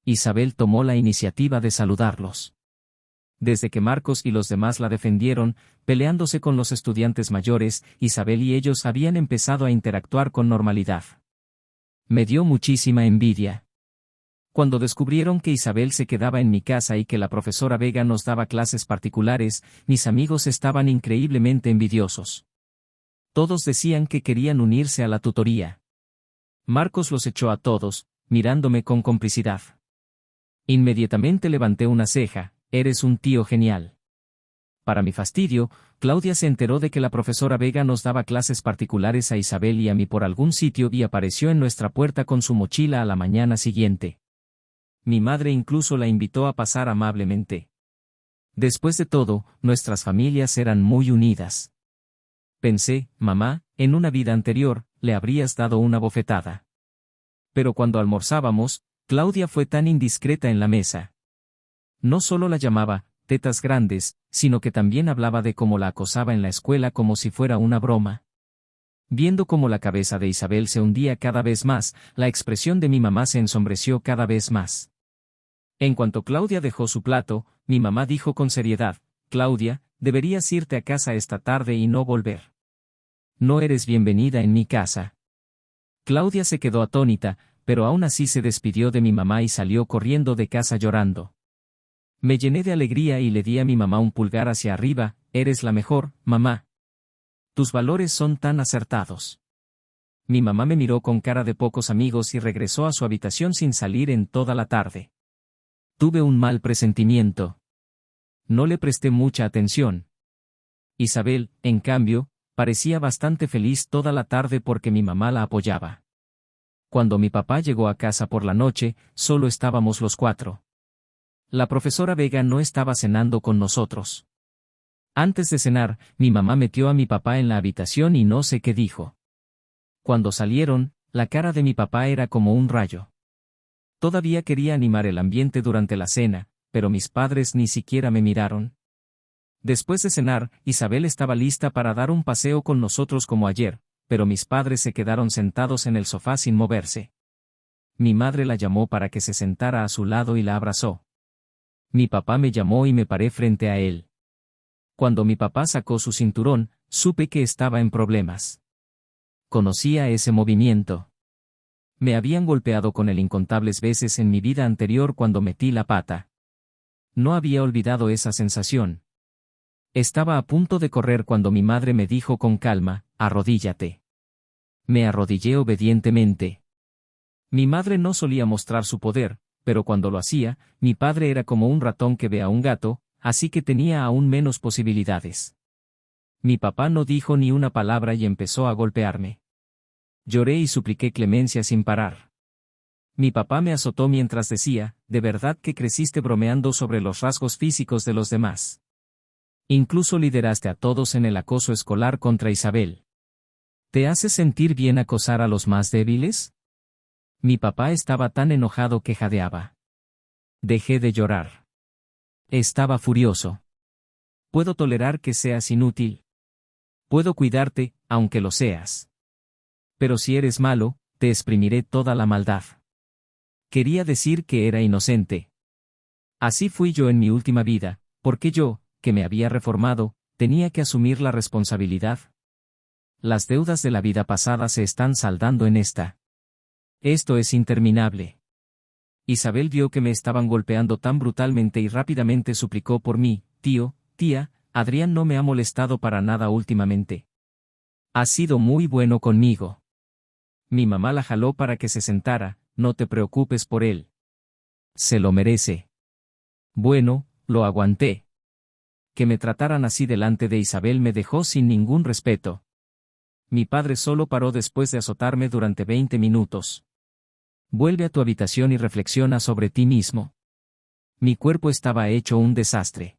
Isabel tomó la iniciativa de saludarlos. Desde que Marcos y los demás la defendieron, peleándose con los estudiantes mayores, Isabel y ellos habían empezado a interactuar con normalidad. Me dio muchísima envidia. Cuando descubrieron que Isabel se quedaba en mi casa y que la profesora Vega nos daba clases particulares, mis amigos estaban increíblemente envidiosos. Todos decían que querían unirse a la tutoría. Marcos los echó a todos, mirándome con complicidad. Inmediatamente levanté una ceja, eres un tío genial. Para mi fastidio, Claudia se enteró de que la profesora Vega nos daba clases particulares a Isabel y a mí por algún sitio y apareció en nuestra puerta con su mochila a la mañana siguiente. Mi madre incluso la invitó a pasar amablemente. Después de todo, nuestras familias eran muy unidas. Pensé, mamá, en una vida anterior, le habrías dado una bofetada. Pero cuando almorzábamos, Claudia fue tan indiscreta en la mesa. No solo la llamaba, tetas grandes, sino que también hablaba de cómo la acosaba en la escuela como si fuera una broma. Viendo cómo la cabeza de Isabel se hundía cada vez más, la expresión de mi mamá se ensombreció cada vez más. En cuanto Claudia dejó su plato, mi mamá dijo con seriedad, Claudia, deberías irte a casa esta tarde y no volver. No eres bienvenida en mi casa. Claudia se quedó atónita, pero aún así se despidió de mi mamá y salió corriendo de casa llorando. Me llené de alegría y le di a mi mamá un pulgar hacia arriba, eres la mejor, mamá. Tus valores son tan acertados. Mi mamá me miró con cara de pocos amigos y regresó a su habitación sin salir en toda la tarde. Tuve un mal presentimiento. No le presté mucha atención. Isabel, en cambio, parecía bastante feliz toda la tarde porque mi mamá la apoyaba. Cuando mi papá llegó a casa por la noche, solo estábamos los 4. La profesora Vega no estaba cenando con nosotros. Antes de cenar, mi mamá metió a mi papá en la habitación y no sé qué dijo. Cuando salieron, la cara de mi papá era como un rayo. Todavía quería animar el ambiente durante la cena, pero mis padres ni siquiera me miraron. Después de cenar, Isabel estaba lista para dar un paseo con nosotros como ayer, pero mis padres se quedaron sentados en el sofá sin moverse. Mi madre la llamó para que se sentara a su lado y la abrazó. Mi papá me llamó y me paré frente a él. Cuando mi papá sacó su cinturón, supe que estaba en problemas. Conocía ese movimiento. Me habían golpeado con él incontables veces en mi vida anterior cuando metí la pata. No había olvidado esa sensación. Estaba a punto de correr cuando mi madre me dijo con calma, arrodíllate. Me arrodillé obedientemente. Mi madre no solía mostrar su poder, pero cuando lo hacía, mi padre era como un ratón que ve a un gato, así que tenía aún menos posibilidades. Mi papá no dijo ni una palabra y empezó a golpearme. Lloré y supliqué clemencia sin parar. Mi papá me azotó mientras decía, ¿de verdad que creciste bromeando sobre los rasgos físicos de los demás? Incluso lideraste a todos en el acoso escolar contra Isabel. ¿Te hace sentir bien acosar a los más débiles? Mi papá estaba tan enojado que jadeaba. Dejé de llorar. Estaba furioso. Puedo tolerar que seas inútil. Puedo cuidarte, aunque lo seas. Pero si eres malo, te exprimiré toda la maldad. Quería decir que era inocente. Así fui yo en mi última vida, porque yo, que me había reformado, tenía que asumir la responsabilidad. Las deudas de la vida pasada se están saldando en esta. Esto es interminable. Isabel vio que me estaban golpeando tan brutalmente y rápidamente suplicó por mí: tío, tía, Adrián no me ha molestado para nada últimamente. Ha sido muy bueno conmigo. Mi mamá la jaló para que se sentara: no te preocupes por él. Se lo merece. Bueno, lo aguanté. Que me trataran así delante de Isabel me dejó sin ningún respeto. Mi padre solo paró después de azotarme durante 20 minutos. Vuelve a tu habitación y reflexiona sobre ti mismo. Mi cuerpo estaba hecho un desastre.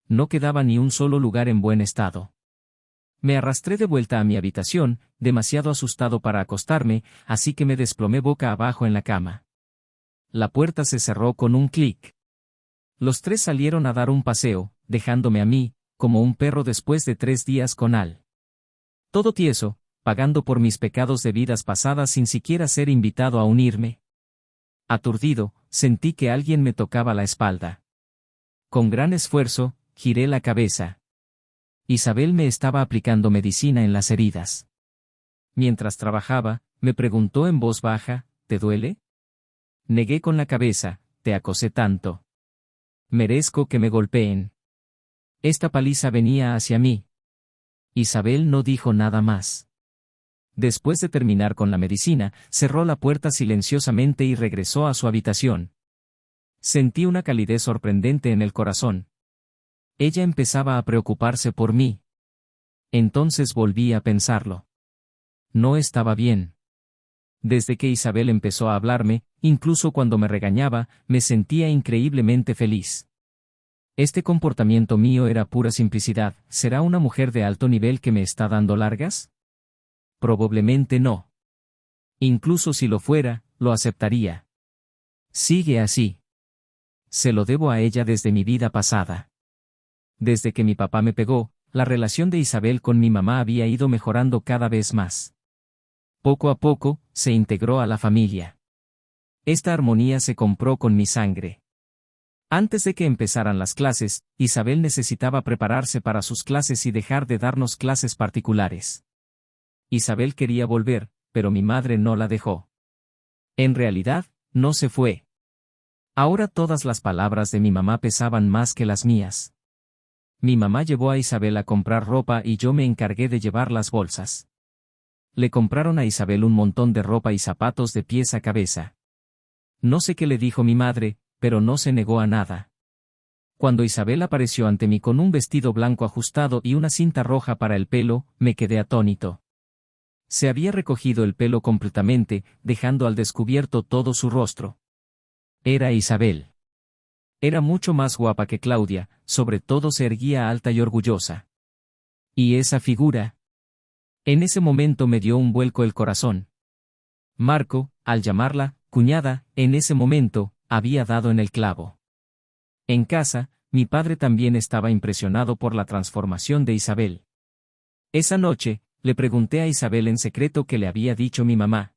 No quedaba ni un solo lugar en buen estado. Me arrastré de vuelta a mi habitación, demasiado asustado para acostarme, así que me desplomé boca abajo en la cama. La puerta se cerró con un clic. Los tres salieron a dar un paseo, dejándome a mí, como un perro después de 3 días con Al. Todo tieso, pagando por mis pecados de vidas pasadas sin siquiera ser invitado a unirme. Aturdido, sentí que alguien me tocaba la espalda. Con gran esfuerzo, giré la cabeza. Isabel me estaba aplicando medicina en las heridas. Mientras trabajaba, me preguntó en voz baja: ¿te duele? Negué con la cabeza: te acosé tanto. Merezco que me golpeen. Esta paliza venía hacia mí. Isabel no dijo nada más. Después de terminar con la medicina, cerró la puerta silenciosamente y regresó a su habitación. Sentí una calidez sorprendente en el corazón. Ella empezaba a preocuparse por mí. Entonces volví a pensarlo. No estaba bien. Desde que Isabel empezó a hablarme, incluso cuando me regañaba, me sentía increíblemente feliz. Este comportamiento mío era pura simplicidad. ¿Será una mujer de alto nivel que me está dando largas? Probablemente no. Incluso si lo fuera, lo aceptaría. Sigue así. Se lo debo a ella desde mi vida pasada. Desde que mi papá me pegó, la relación de Isabel con mi mamá había ido mejorando cada vez más. Poco a poco, se integró a la familia. Esta armonía se compró con mi sangre. Antes de que empezaran las clases, Isabel necesitaba prepararse para sus clases y dejar de darnos clases particulares. Isabel quería volver, pero mi madre no la dejó. En realidad, no se fue. Ahora todas las palabras de mi mamá pesaban más que las mías. Mi mamá llevó a Isabel a comprar ropa y yo me encargué de llevar las bolsas. Le compraron a Isabel un montón de ropa y zapatos de pies a cabeza. No sé qué le dijo mi madre, pero no se negó a nada. Cuando Isabel apareció ante mí con un vestido blanco ajustado y una cinta roja para el pelo, me quedé atónito. Se había recogido el pelo completamente, dejando al descubierto todo su rostro. Era Isabel. Era mucho más guapa que Claudia, sobre todo se erguía alta y orgullosa. ¿Y esa figura? En ese momento me dio un vuelco el corazón. Marco, al llamarla cuñada, en ese momento, había dado en el clavo. En casa, mi padre también estaba impresionado por la transformación de Isabel. Esa noche, le pregunté a Isabel en secreto qué le había dicho mi mamá.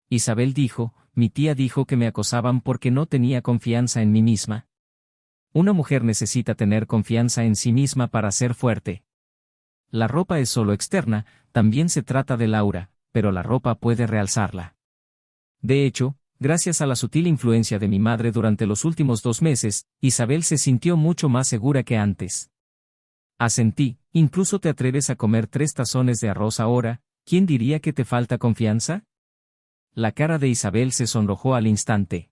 Isabel dijo: mi tía dijo que me acosaban porque no tenía confianza en mí misma. Una mujer necesita tener confianza en sí misma para ser fuerte. La ropa es solo externa, también se trata del aura, pero la ropa puede realzarla. De hecho, gracias a la sutil influencia de mi madre durante los últimos 2 meses, Isabel se sintió mucho más segura que antes. Asentí: ¿incluso te atreves a comer 3 tazones de arroz ahora? ¿Quién diría que te falta confianza? La cara de Isabel se sonrojó al instante.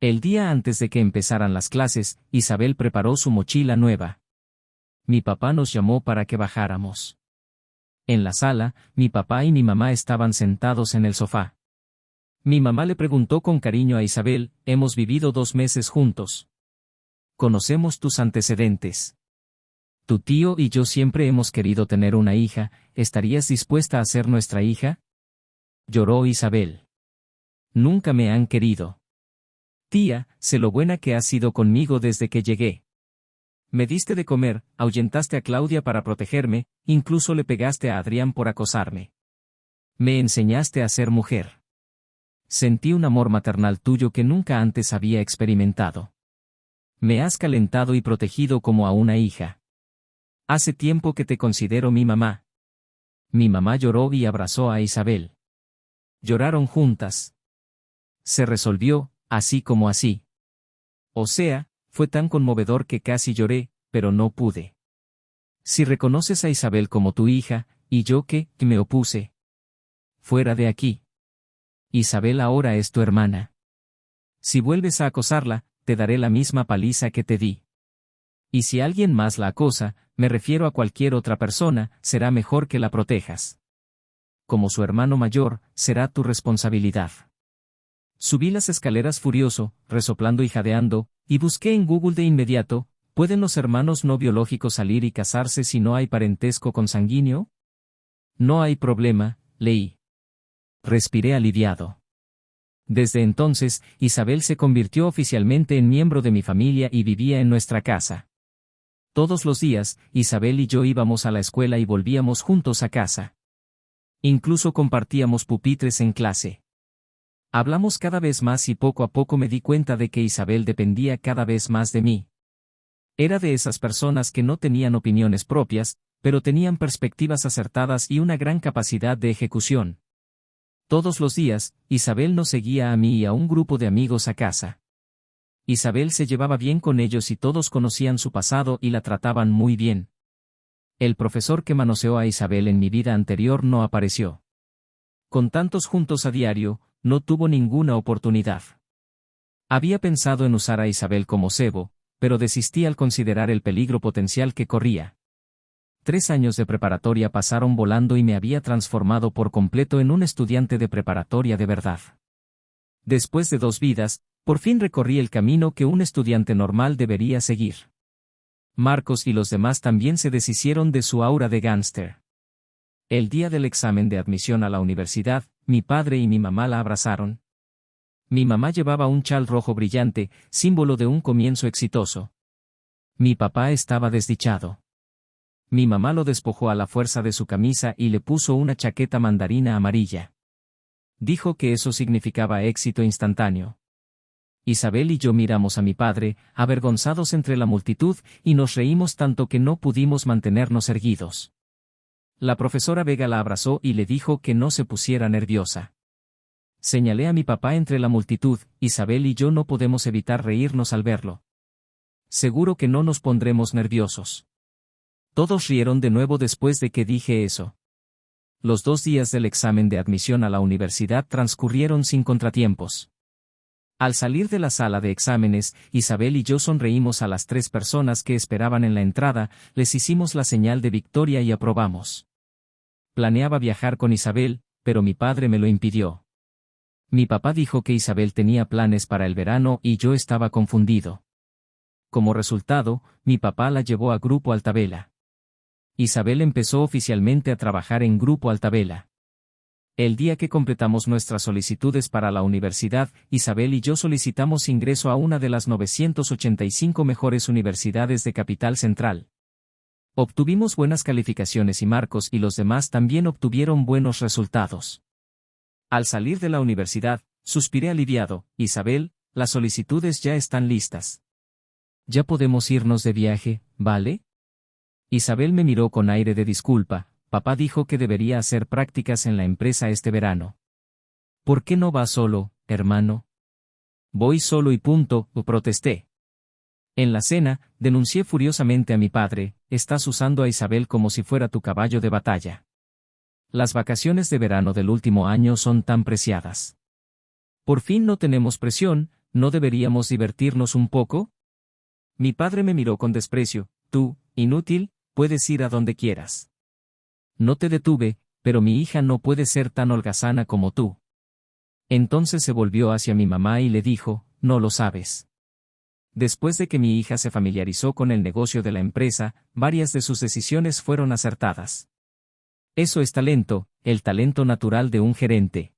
El día antes de que empezaran las clases, Isabel preparó su mochila nueva. Mi papá nos llamó para que bajáramos. En la sala, mi papá y mi mamá estaban sentados en el sofá. Mi mamá le preguntó con cariño a Isabel: hemos vivido 2 meses juntos. Conocemos tus antecedentes. Tu tío y yo siempre hemos querido tener una hija, ¿estarías dispuesta a ser nuestra hija? Lloró Isabel. Nunca me han querido. Tía, sé lo buena que has sido conmigo desde que llegué. Me diste de comer, ahuyentaste a Claudia para protegerme, incluso le pegaste a Adrián por acosarme. Me enseñaste a ser mujer. Sentí un amor maternal tuyo que nunca antes había experimentado. Me has calentado y protegido como a una hija. Hace tiempo que te considero mi mamá. Mi mamá lloró y abrazó a Isabel. Lloraron juntas. Se resolvió, así como así. O sea, fue tan conmovedor que casi lloré, pero no pude. Si reconoces a Isabel como tu hija, ¿y yo qué? Me opuse. Fuera de aquí. Isabel ahora es tu hermana. Si vuelves a acosarla, te daré la misma paliza que te di. Y si alguien más la acosa, me refiero a cualquier otra persona, será mejor que la protejas. Como su hermano mayor, será tu responsabilidad. Subí las escaleras furioso, resoplando y jadeando, y busqué en Google de inmediato, ¿pueden los hermanos no biológicos salir y casarse si no hay parentesco consanguíneo? No hay problema, leí. Respiré aliviado. Desde entonces, Isabel se convirtió oficialmente en miembro de mi familia y vivía en nuestra casa. Todos los días, Isabel y yo íbamos a la escuela y volvíamos juntos a casa. Incluso compartíamos pupitres en clase. Hablamos cada vez más y poco a poco me di cuenta de que Isabel dependía cada vez más de mí. Era de esas personas que no tenían opiniones propias, pero tenían perspectivas acertadas y una gran capacidad de ejecución. Todos los días, Isabel nos seguía a mí y a un grupo de amigos a casa. Isabel se llevaba bien con ellos y todos conocían su pasado y la trataban muy bien. El profesor que manoseó a Isabel en mi vida anterior no apareció. Con tantos juntos a diario, no tuvo ninguna oportunidad. Había pensado en usar a Isabel como cebo, pero desistí al considerar el peligro potencial que corría. 3 años de preparatoria pasaron volando y me había transformado por completo en un estudiante de preparatoria de verdad. Después de 2 vidas, por fin recorrí el camino que un estudiante normal debería seguir. Marcos y los demás también se deshicieron de su aura de gángster. El día del examen de admisión a la universidad, mi padre y mi mamá la abrazaron. Mi mamá llevaba un chal rojo brillante, símbolo de un comienzo exitoso. Mi papá estaba desdichado. Mi mamá lo despojó a la fuerza de su camisa y le puso una chaqueta mandarina amarilla. Dijo que eso significaba éxito instantáneo. Isabel y yo miramos a mi padre, avergonzados entre la multitud, y nos reímos tanto que no pudimos mantenernos erguidos. La profesora Vega la abrazó y le dijo que no se pusiera nerviosa. Señalé a mi papá entre la multitud, Isabel y yo no podemos evitar reírnos al verlo. Seguro que no nos pondremos nerviosos. Todos rieron de nuevo después de que dije eso. Los 2 días del examen de admisión a la universidad transcurrieron sin contratiempos. Al salir de la sala de exámenes, Isabel y yo sonreímos a las 3 personas que esperaban en la entrada, les hicimos la señal de victoria y aprobamos. Planeaba viajar con Isabel, pero mi padre me lo impidió. Mi papá dijo que Isabel tenía planes para el verano y yo estaba confundido. Como resultado, mi papá la llevó a Grupo Altavela. Isabel empezó oficialmente a trabajar en Grupo Altavela. El día que completamos nuestras solicitudes para la universidad, Isabel y yo solicitamos ingreso a una de las 985 mejores universidades de Capital Central. Obtuvimos buenas calificaciones y Marcos y los demás también obtuvieron buenos resultados. Al salir de la universidad, suspiré aliviado, Isabel, las solicitudes ya están listas. Ya podemos irnos de viaje, ¿vale? Isabel me miró con aire de disculpa. Papá dijo que debería hacer prácticas en la empresa este verano. ¿Por qué no vas solo, hermano? Voy solo y punto, protesté. En la cena, denuncié furiosamente a mi padre, estás usando a Isabel como si fuera tu caballo de batalla. Las vacaciones de verano del último año son tan preciadas. Por fin no tenemos presión, ¿no deberíamos divertirnos un poco? Mi padre me miró con desprecio, tú, inútil, puedes ir a donde quieras. No te detuve, pero mi hija no puede ser tan holgazana como tú. Entonces se volvió hacia mi mamá y le dijo, no lo sabes. Después de que mi hija se familiarizó con el negocio de la empresa, varias de sus decisiones fueron acertadas. Eso es talento, el talento natural de un gerente.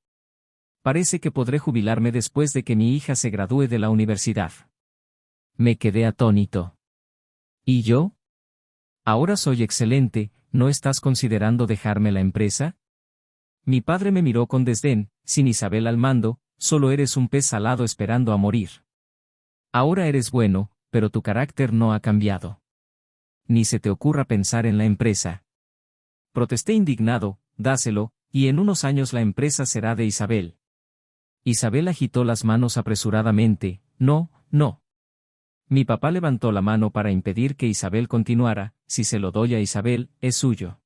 Parece que podré jubilarme después de que mi hija se gradúe de la universidad. Me quedé atónito. ¿Y yo? Ahora soy excelente, ¿no estás considerando dejarme la empresa? Mi padre me miró con desdén, sin Isabel al mando, solo eres un pez salado esperando a morir. Ahora eres bueno, pero tu carácter no ha cambiado. Ni se te ocurra pensar en la empresa. Protesté indignado, dáselo, y en unos años la empresa será de Isabel. Isabel agitó las manos apresuradamente, no, no. Mi papá levantó la mano para impedir que Isabel continuara, si se lo doy a Isabel, es suyo.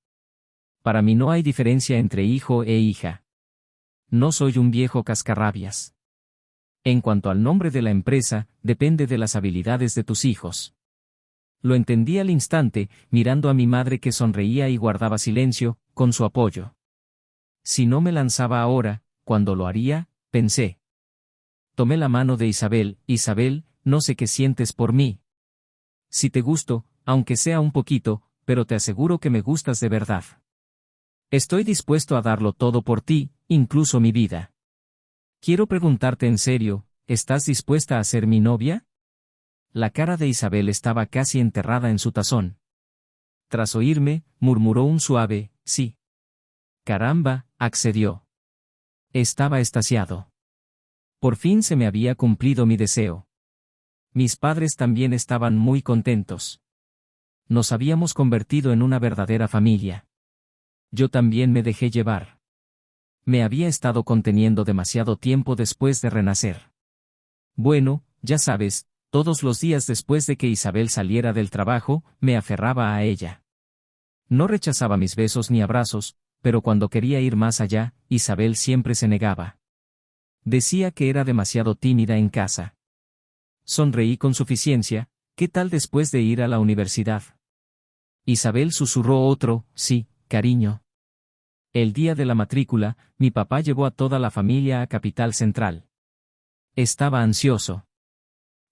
Para mí no hay diferencia entre hijo e hija. No soy un viejo cascarrabias. En cuanto al nombre de la empresa, depende de las habilidades de tus hijos. Lo entendí al instante, mirando a mi madre que sonreía y guardaba silencio, con su apoyo. Si no me lanzaba ahora, ¿cuándo lo haría?, pensé. Tomé la mano de Isabel. Isabel, no sé qué sientes por mí. Si te gusto, aunque sea un poquito, pero te aseguro que me gustas de verdad. Estoy dispuesto a darlo todo por ti, incluso mi vida. Quiero preguntarte en serio, ¿estás dispuesta a ser mi novia? La cara de Isabel estaba casi enterrada en su tazón. Tras oírme, murmuró un suave, sí. Caramba, accedió. Estaba extasiado. Por fin se me había cumplido mi deseo. Mis padres también estaban muy contentos. Nos habíamos convertido en una verdadera familia. Yo también me dejé llevar. Me había estado conteniendo demasiado tiempo después de renacer. Bueno, ya sabes, todos los días después de que Isabel saliera del trabajo, me aferraba a ella. No rechazaba mis besos ni abrazos, pero cuando quería ir más allá, Isabel siempre se negaba. Decía que era demasiado tímida en casa. Sonreí con suficiencia. ¿Qué tal después de ir a la universidad? Isabel susurró otro, sí, cariño. El día de la matrícula, mi papá llevó a toda la familia a Capital Central. Estaba ansioso.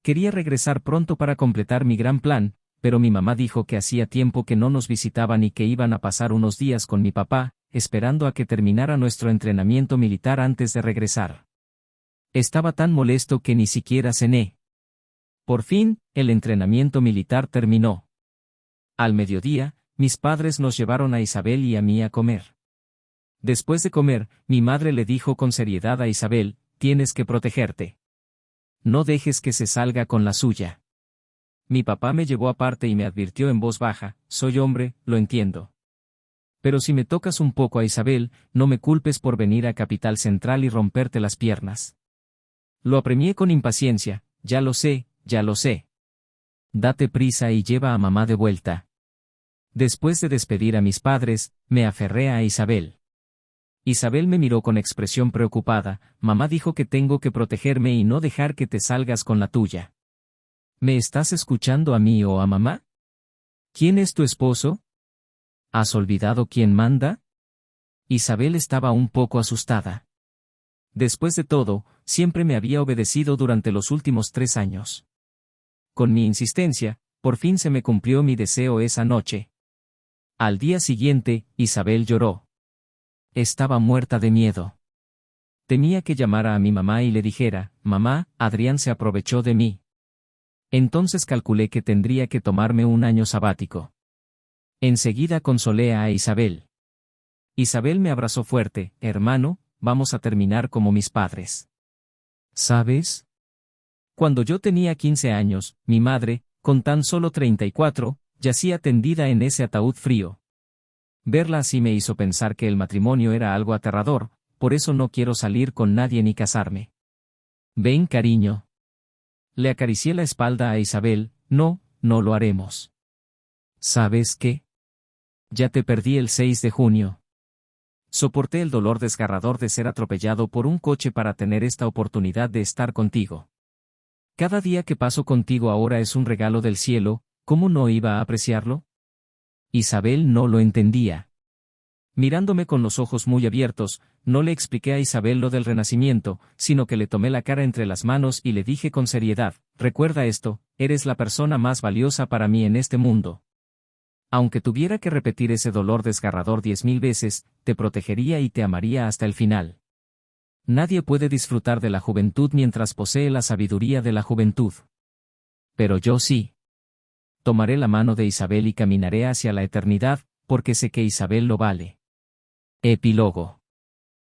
Quería regresar pronto para completar mi gran plan, pero mi mamá dijo que hacía tiempo que no nos visitaban y que iban a pasar unos días con mi papá, esperando a que terminara nuestro entrenamiento militar antes de regresar. Estaba tan molesto que ni siquiera cené. Por fin, el entrenamiento militar terminó. Al mediodía, mis padres nos llevaron a Isabel y a mí a comer. Después de comer, mi madre le dijo con seriedad a Isabel, tienes que protegerte. No dejes que se salga con la suya. Mi papá me llevó aparte y me advirtió en voz baja, soy hombre, lo entiendo. Pero si me tocas un poco a Isabel, no me culpes por venir a Capital Central y romperte las piernas. Lo apremié con impaciencia, ya lo sé, ya lo sé. Date prisa y lleva a mamá de vuelta. Después de despedir a mis padres, me aferré a Isabel. Isabel me miró con expresión preocupada, mamá dijo que tengo que protegerme y no dejar que te salgas con la tuya. ¿Me estás escuchando a mí o a mamá? ¿Quién es tu esposo? ¿Has olvidado quién manda? Isabel estaba un poco asustada. Después de todo, siempre me había obedecido durante los últimos 3 años. Con mi insistencia, por fin se me cumplió mi deseo esa noche. Al día siguiente, Isabel lloró. Estaba muerta de miedo. Temía que llamara a mi mamá y le dijera, mamá, Adrián se aprovechó de mí. Entonces calculé que tendría que tomarme un año sabático. Enseguida consolé a Isabel. Isabel me abrazó fuerte, hermano, vamos a terminar como mis padres. ¿Sabes? Cuando yo tenía 15 años, mi madre, con tan solo 34, yacía tendida en ese ataúd frío. Verla así me hizo pensar que el matrimonio era algo aterrador, por eso no quiero salir con nadie ni casarme. Ven, cariño. Le acaricié la espalda a Isabel, no, no lo haremos. ¿Sabes qué? Ya te perdí el 6 de junio. Soporté el dolor desgarrador de ser atropellado por un coche para tener esta oportunidad de estar contigo. Cada día que paso contigo ahora es un regalo del cielo, ¿cómo no iba a apreciarlo? Isabel no lo entendía. Mirándome con los ojos muy abiertos, no le expliqué a Isabel lo del renacimiento, sino que le tomé la cara entre las manos y le dije con seriedad, recuerda esto, eres la persona más valiosa para mí en este mundo. Aunque tuviera que repetir ese dolor desgarrador 10.000 veces, te protegería y te amaría hasta el final. Nadie puede disfrutar de la juventud mientras posee la sabiduría de la juventud. Pero yo sí. Tomaré la mano de Isabel y caminaré hacia la eternidad, porque sé que Isabel lo vale. Epílogo.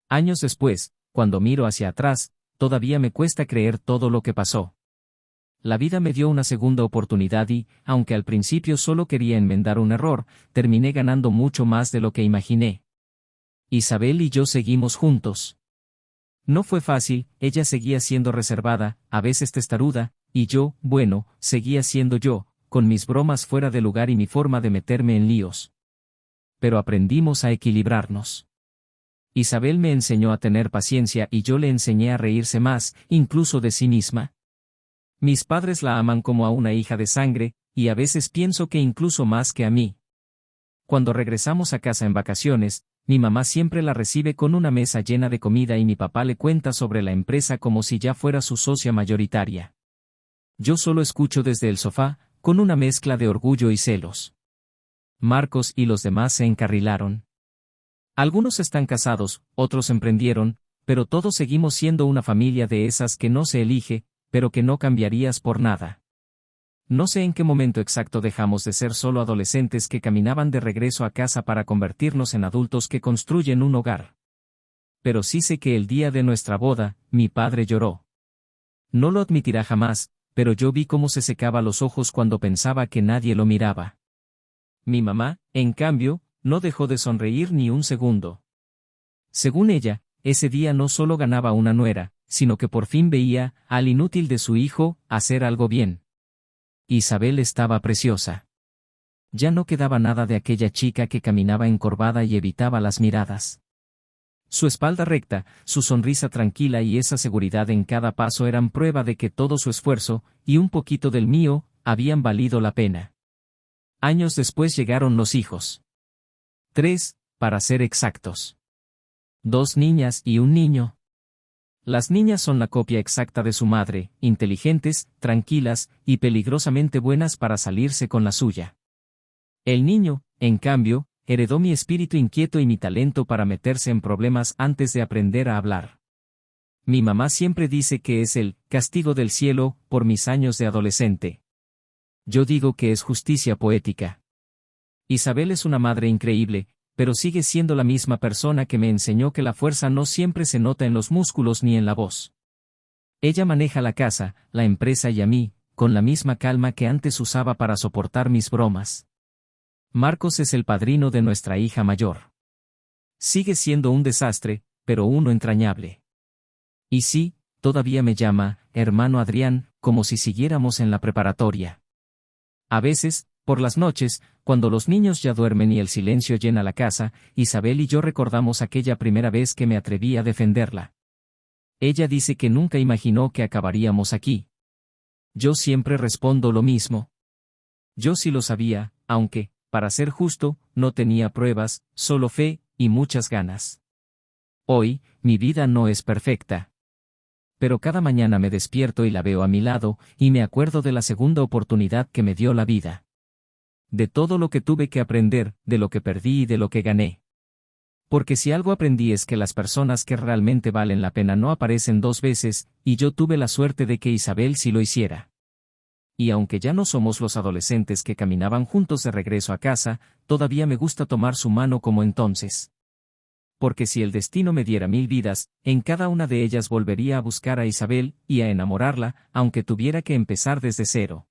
Años después, cuando miro hacia atrás, todavía me cuesta creer todo lo que pasó. La vida me dio una segunda oportunidad y, aunque al principio solo quería enmendar un error, terminé ganando mucho más de lo que imaginé. Isabel y yo seguimos juntos. No fue fácil, ella seguía siendo reservada, a veces testaruda, y yo, bueno, seguía siendo yo, con mis bromas fuera de lugar y mi forma de meterme en líos. Pero aprendimos a equilibrarnos. Isabel me enseñó a tener paciencia y yo le enseñé a reírse más, incluso de sí misma. Mis padres la aman como a una hija de sangre, y a veces pienso que incluso más que a mí. Cuando regresamos a casa en vacaciones, mi mamá siempre la recibe con una mesa llena de comida y mi papá le cuenta sobre la empresa como si ya fuera su socia mayoritaria. Yo solo escucho desde el sofá, con una mezcla de orgullo y celos. Marcos y los demás se encarrilaron. Algunos están casados, otros emprendieron, pero todos seguimos siendo una familia de esas que no se elige, pero que no cambiarías por nada. No sé en qué momento exacto dejamos de ser solo adolescentes que caminaban de regreso a casa para convertirnos en adultos que construyen un hogar. Pero sí sé que el día de nuestra boda, mi padre lloró. No lo admitirá jamás, pero yo vi cómo se secaba los ojos cuando pensaba que nadie lo miraba. Mi mamá, en cambio, no dejó de sonreír ni un segundo. Según ella, ese día no solo ganaba una nuera, sino que por fin veía al inútil de su hijo hacer algo bien. Isabel estaba preciosa. Ya no quedaba nada de aquella chica que caminaba encorvada y evitaba las miradas. Su espalda recta, su sonrisa tranquila y esa seguridad en cada paso eran prueba de que todo su esfuerzo, y un poquito del mío, habían valido la pena. Años después llegaron los hijos. 3, para ser exactos. 2 niñas y un niño. Las niñas son la copia exacta de su madre, inteligentes, tranquilas, y peligrosamente buenas para salirse con la suya. El niño, en cambio, heredó mi espíritu inquieto y mi talento para meterse en problemas antes de aprender a hablar. Mi mamá siempre dice que es el castigo del cielo por mis años de adolescente. Yo digo que es justicia poética. Isabel es una madre increíble, pero sigue siendo la misma persona que me enseñó que la fuerza no siempre se nota en los músculos ni en la voz. Ella maneja la casa, la empresa y a mí, con la misma calma que antes usaba para soportar mis bromas. Marcos es el padrino de nuestra hija mayor. Sigue siendo un desastre, pero uno entrañable. Y sí, todavía me llama, hermano Adrián, como si siguiéramos en la preparatoria. A veces, por las noches, cuando los niños ya duermen y el silencio llena la casa, Isabel y yo recordamos aquella primera vez que me atreví a defenderla. Ella dice que nunca imaginó que acabaríamos aquí. Yo siempre respondo lo mismo. Yo sí lo sabía, aunque, para ser justo, no tenía pruebas, solo fe, y muchas ganas. Hoy, mi vida no es perfecta. Pero cada mañana me despierto y la veo a mi lado, y me acuerdo de la segunda oportunidad que me dio la vida. De todo lo que tuve que aprender, de lo que perdí y de lo que gané. Porque si algo aprendí es que las personas que realmente valen la pena no aparecen 2 veces, y yo tuve la suerte de que Isabel sí lo hiciera. Y aunque ya no somos los adolescentes que caminaban juntos de regreso a casa, todavía me gusta tomar su mano como entonces. Porque si el destino me diera 1000 vidas, en cada una de ellas volvería a buscar a Isabel, y a enamorarla, aunque tuviera que empezar desde cero.